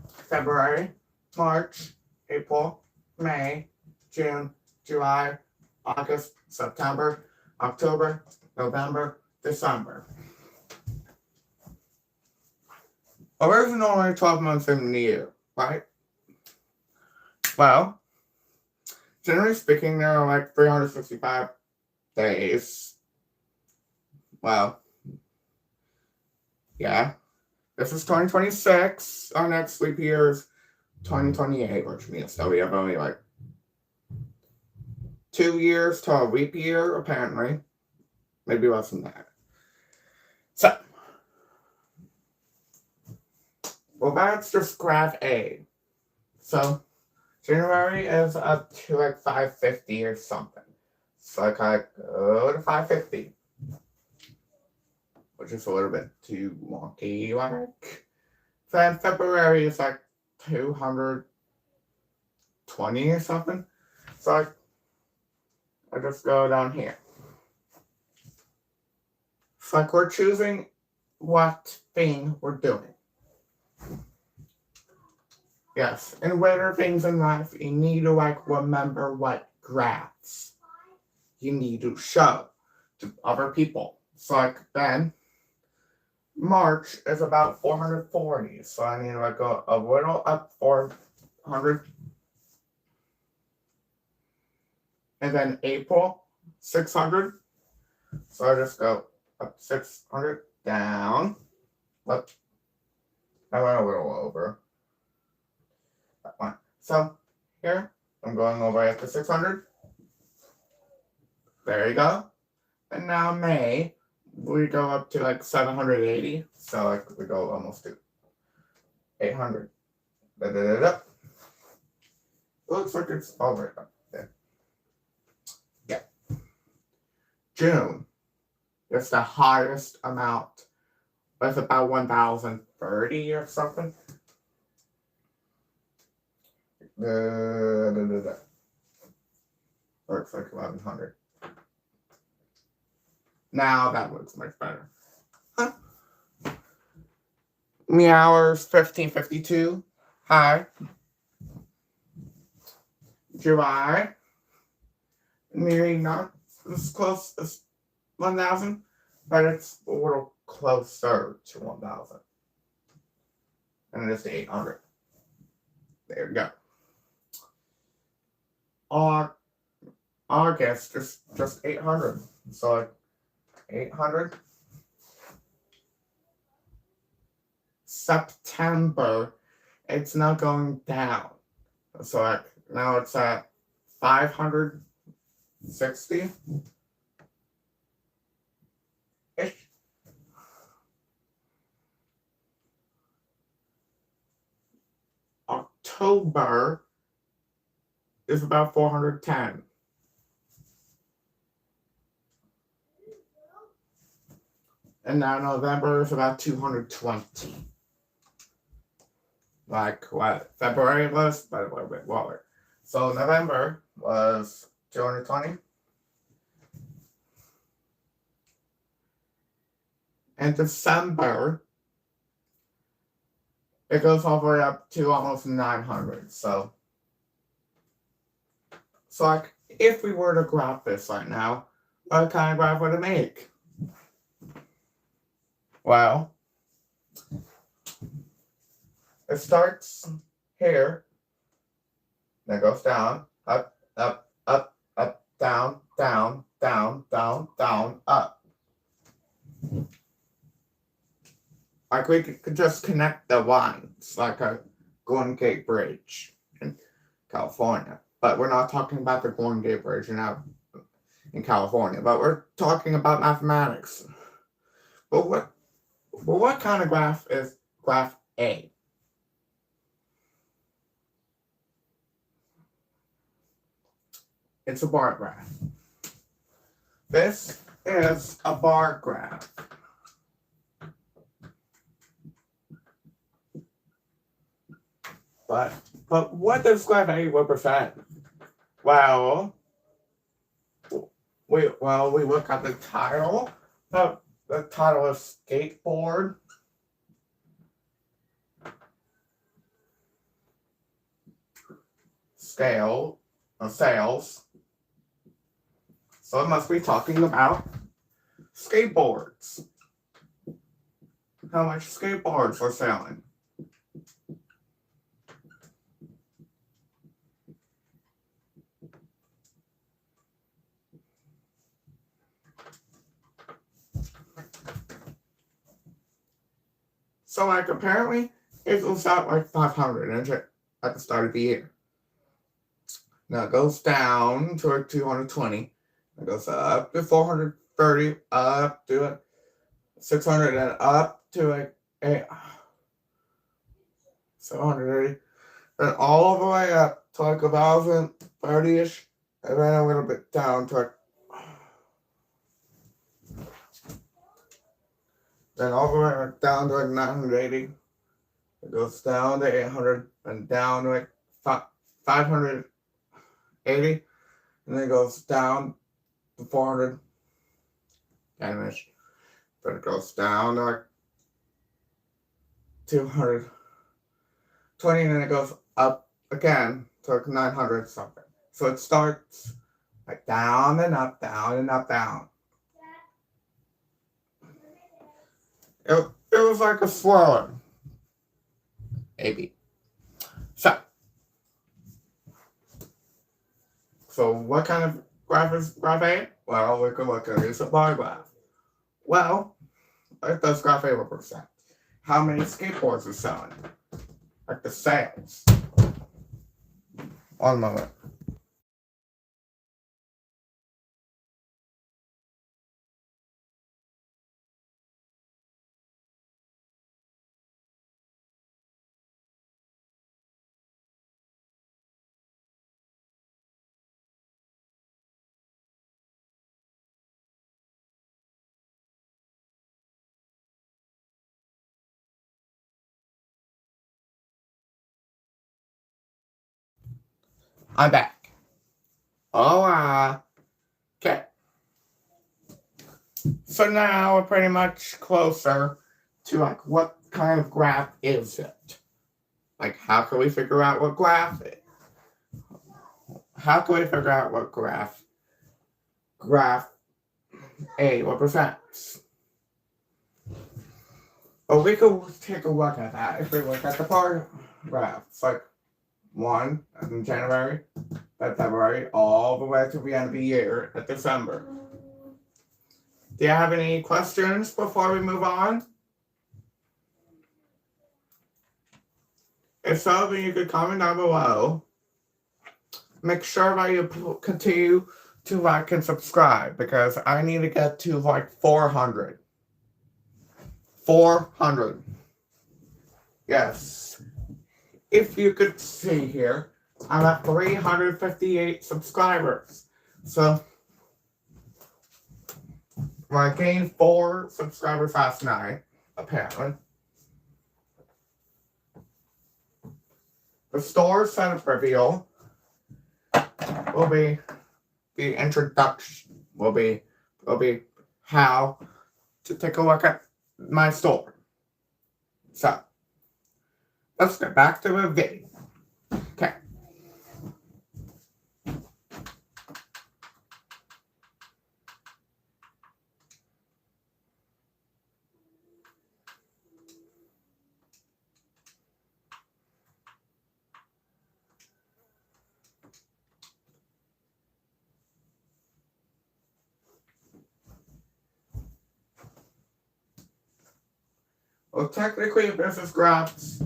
February, March, April, May, June, July, August, September, October, November, December. Well, there's normally 12 months in the year, right? Well, generally speaking, there are like 365 days. Well, yeah. This is 2026. Our next leap year is 2028, which means that we have only like 2 years to a leap year, apparently. Maybe less than that. So, well, that's just graph A. So, January is up to like 550 or something. So I kind of go to 550. Which is a little bit too wonky, like Then February is like 220 or something. So I just go down here. It's like we're choosing what thing we're doing. Yes, in later things in life, you need to like remember what graphs you need to show to other people. So like then March is about 440, so I need to like go a little up 400. And then April, 600. So I just go up 600, down, up. I went a little over that one. So here, I'm going over at the 600. There you go. And now May, we go up to like 780. So like we go almost to 800. It looks like it's over up there. Yeah. June is the highest amount. It's about 1,030 or something. Looks like 1,100. Now that looks much better. Huh? Hours 15:52. Hi. July. Nearly not as close as 1,000, but it's a little closer to 1,000. And it is to 800. There we go. August is just 800. So like 800. September, it's not going down. So like now it's at 560. Ish. October is about 410. And now November is about 220. Like what February was, but a little bit lower. So November was 220. And December, it goes all the way up to almost 900. So like, if we were to graph this right now, what kind of graph would it make? Well, it starts here, then goes down, up, up, up, up, down, down, down, down, down, up. Like we could just connect the lines like a Golden Gate Bridge in California. But we're not talking about the Golden Gate Bridge in California, but we're talking about mathematics. But what kind of graph is graph A? It's a bar graph. This is a bar graph. But what does graph A represent? Well, we look at the title. The title is skateboard. Sales. So it must be talking about skateboards. How much skateboards are selling? So like apparently it was out like 500 at the start of the year. Now it goes down to like 220. It goes up to 430, up to 600, and up to like 730, and all the way up to like 1,030-ish, and then a little bit down to like, then all the way down to like 980, It goes down to 800 and down to like 580. And then it goes down to 400. Damage. But it goes down to like 220, and then it goes up again to like 900 something. So it starts like down and up, down and up, down. It was like a swirl. Maybe. So what kind of graph is graph A? Well, we can look at it as a bar graph. Well, what does graph A represent? How many skateboards are selling? Like the sales. One moment. I'm back. Oh, okay. So now we're pretty much closer to like what kind of graph is it? Like how can we figure out what graph it is? How can we figure out what graph A represents? Well, we could take a look at that if we look at the bar graph. It's like 1 in January, then February, all the way to the end of the year at December. Do you have any questions before we move on? If so, then you could comment down below. Make sure that you continue to like and subscribe because I need to get to like 400. 400. Yes. If you could see here, I'm at 358 subscribers. So, I gained 4 subscribers last night, apparently. The store setup reveal will be the introduction. Will be how to take a look at my store. So, let's get back to the video. Okay. Well, technically, this is graphs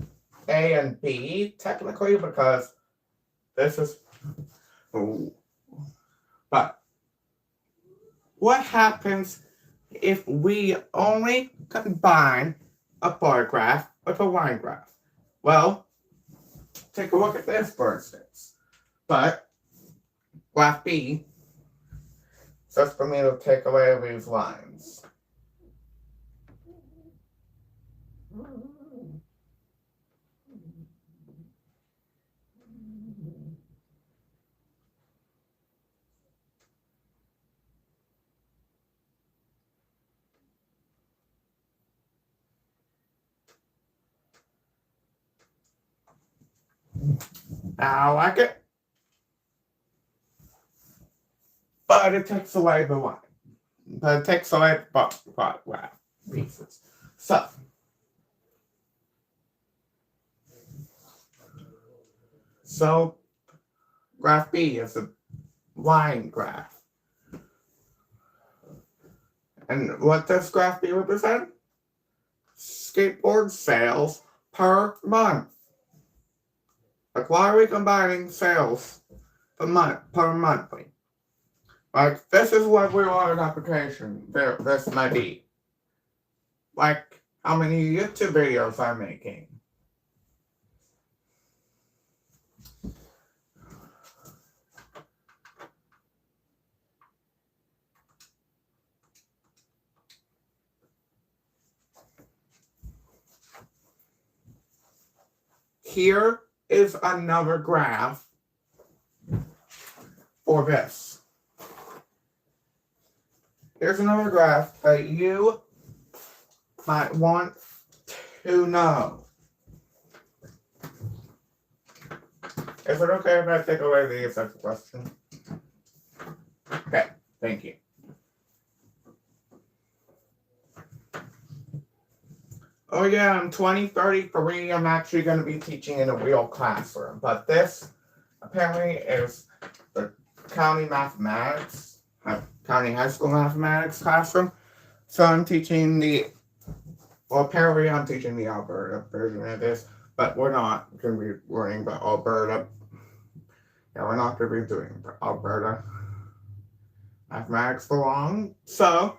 A and B, technically, because this is... But what happens if we only combine a bar graph with a line graph? Well, take a look at this, for instance. But graph B says for me to take away these lines. I like it. But it takes away the line. But it takes away the bar graph pieces. So, graph B is a line graph. And what does graph B represent? Skateboard sales per month. Like, why are we combining sales per monthly? Like, this is what we want an application. This might be. Like, how many YouTube videos I'm making. here is another graph for this. Here's another graph that you might want to know. Is it okay if I take away the second question? Okay, thank you. Oh yeah, in 2033, I'm actually going to be teaching in a real classroom. But this, apparently, is the county mathematics, county high school mathematics classroom. So I'm teaching apparently I'm teaching the Alberta version of this. But we're not going to be learning about Alberta. Yeah, we're not going to be doing Alberta mathematics for long. So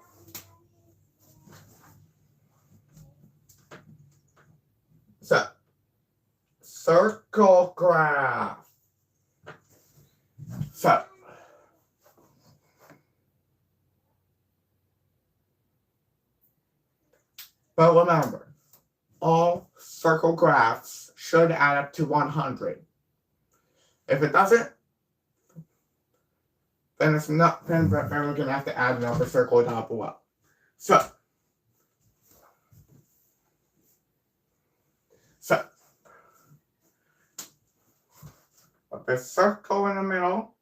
circle graph. But remember, all circle graphs should add up to 100. If it doesn't, then it's not, then we're going to have to add another circle down below. So with this circle in the middle,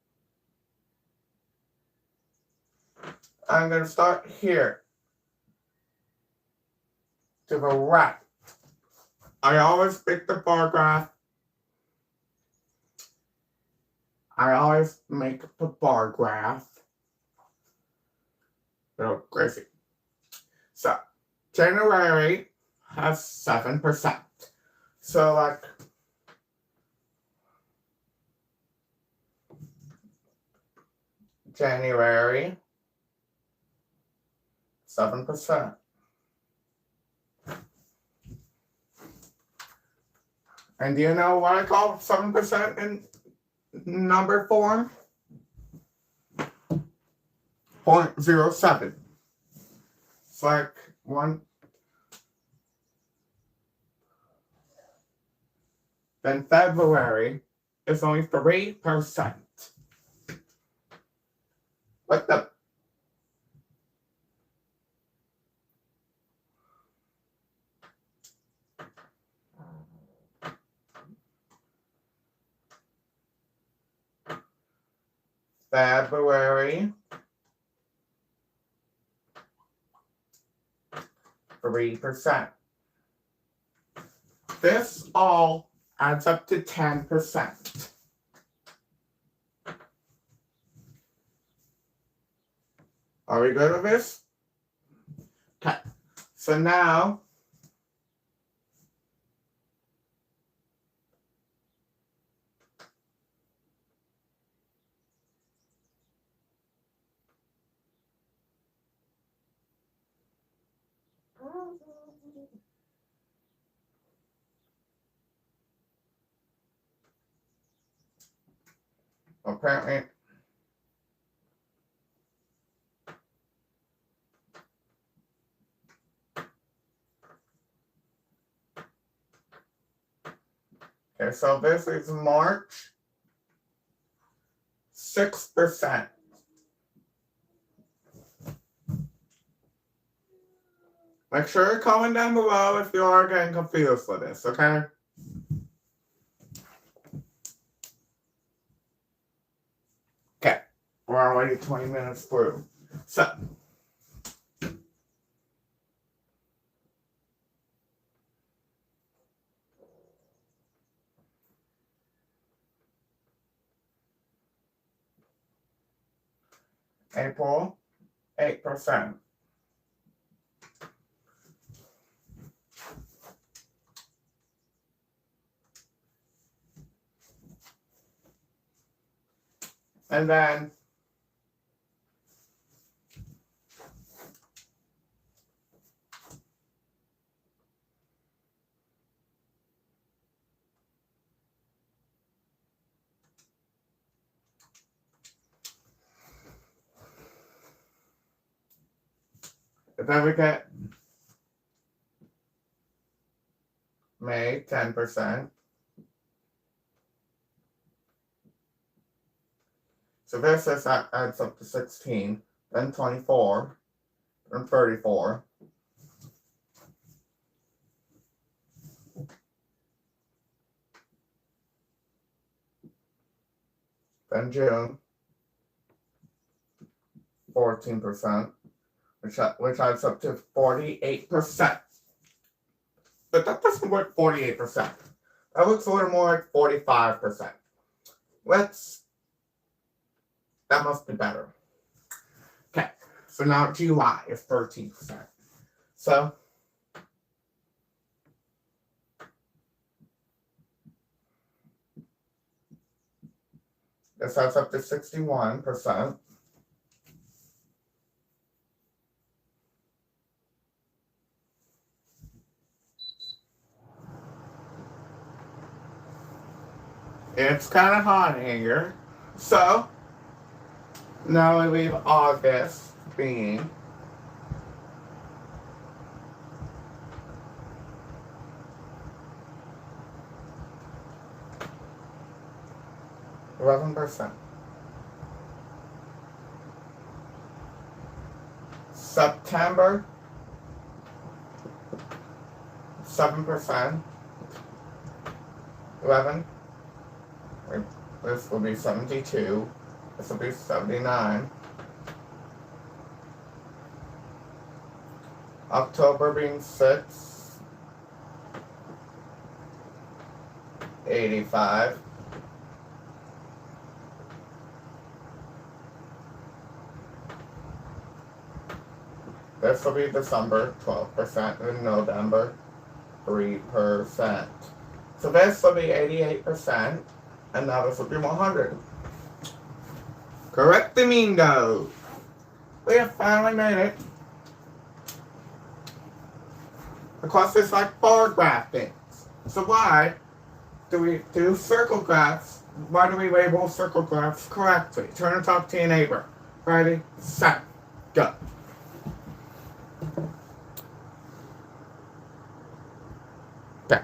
I'm going to start here to the right. I always pick the bar graph. I always make the bar graph. Little crazy. So, January has 7%. So, like, January, 7%. And do you know what I call 7% in number form? 0.07. It's like one. Then February is only 3%. What the? February, 3%. This all adds up to 10%. Are we good with this? Okay. So now, apparently, okay, so this is March, 6%. Make sure you comment down below if you are getting confused with this, okay? Okay, we're already 20 minutes through. So, April, 8%. And then we get May, 10%. So this adds up to 16, then 24, then 34. Then June, 14%, which adds up to 48%. But that doesn't work 48%. That looks a little more like 45%. That must be better. Okay, so now July is 13%. So, this adds up to 61%. It's kind of hot here. So, now we leave August being 11%. September, 7%. 11. This will be 72. This will be 79. October being 6. 85. This will be December, 12%, and November, 3%. So this will be 88%, and now this will be 100. Correct the mean though. We have finally made it. Of course, it's like bar graph things. So why do we do circle graphs? Why do we label circle graphs correctly? Turn and talk to your neighbor. Ready, set, go. Okay.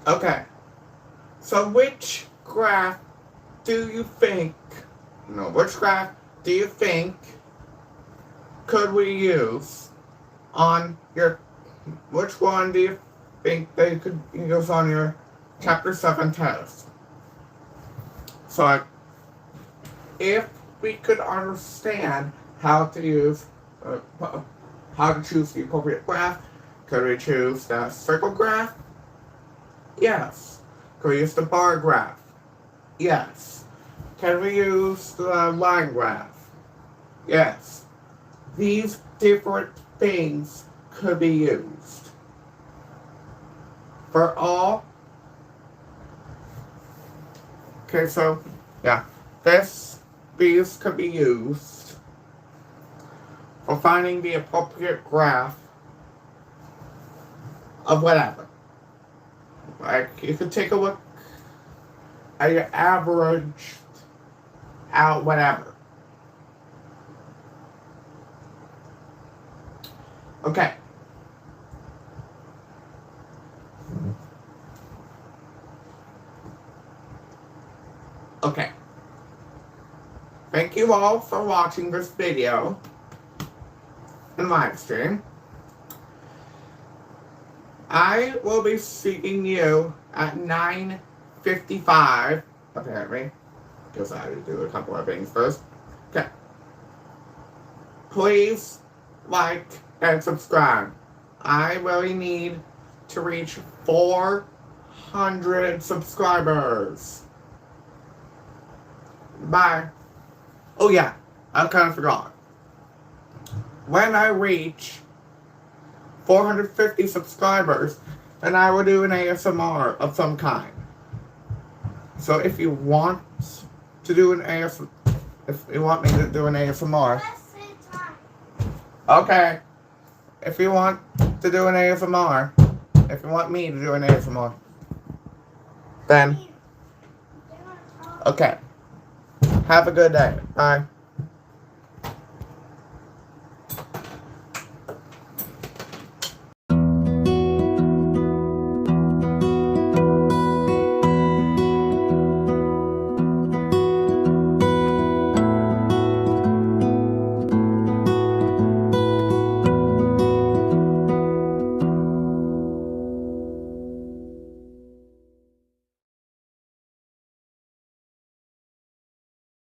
Okay, so which graph do you think could we use on your, which one do you think they could use on your Chapter 7 test? So if we could understand how to use, how to choose the appropriate graph, could we choose the circle graph? Yes. Can we use the bar graph? Yes. Can we use the line graph? Yes. These different things could be used. For all. Okay, so, yeah. These could be used for finding the appropriate graph of whatever. Like, you could take a look at your averaged out whatever. Okay. Thank you all for watching this video and live stream. I will be seeing you at 9:55, apparently, because I had to do a couple of things first. Okay. Please like and subscribe. I really need to reach 400 subscribers. Bye. Oh yeah, I kind of forgot. When I reach 450 subscribers, then I will do an ASMR of some kind. So if you want to do an ASMR, if you want me to do an ASMR, okay. If you want to do an ASMR, if you want me to do an ASMR, then okay. Have a good day. Bye.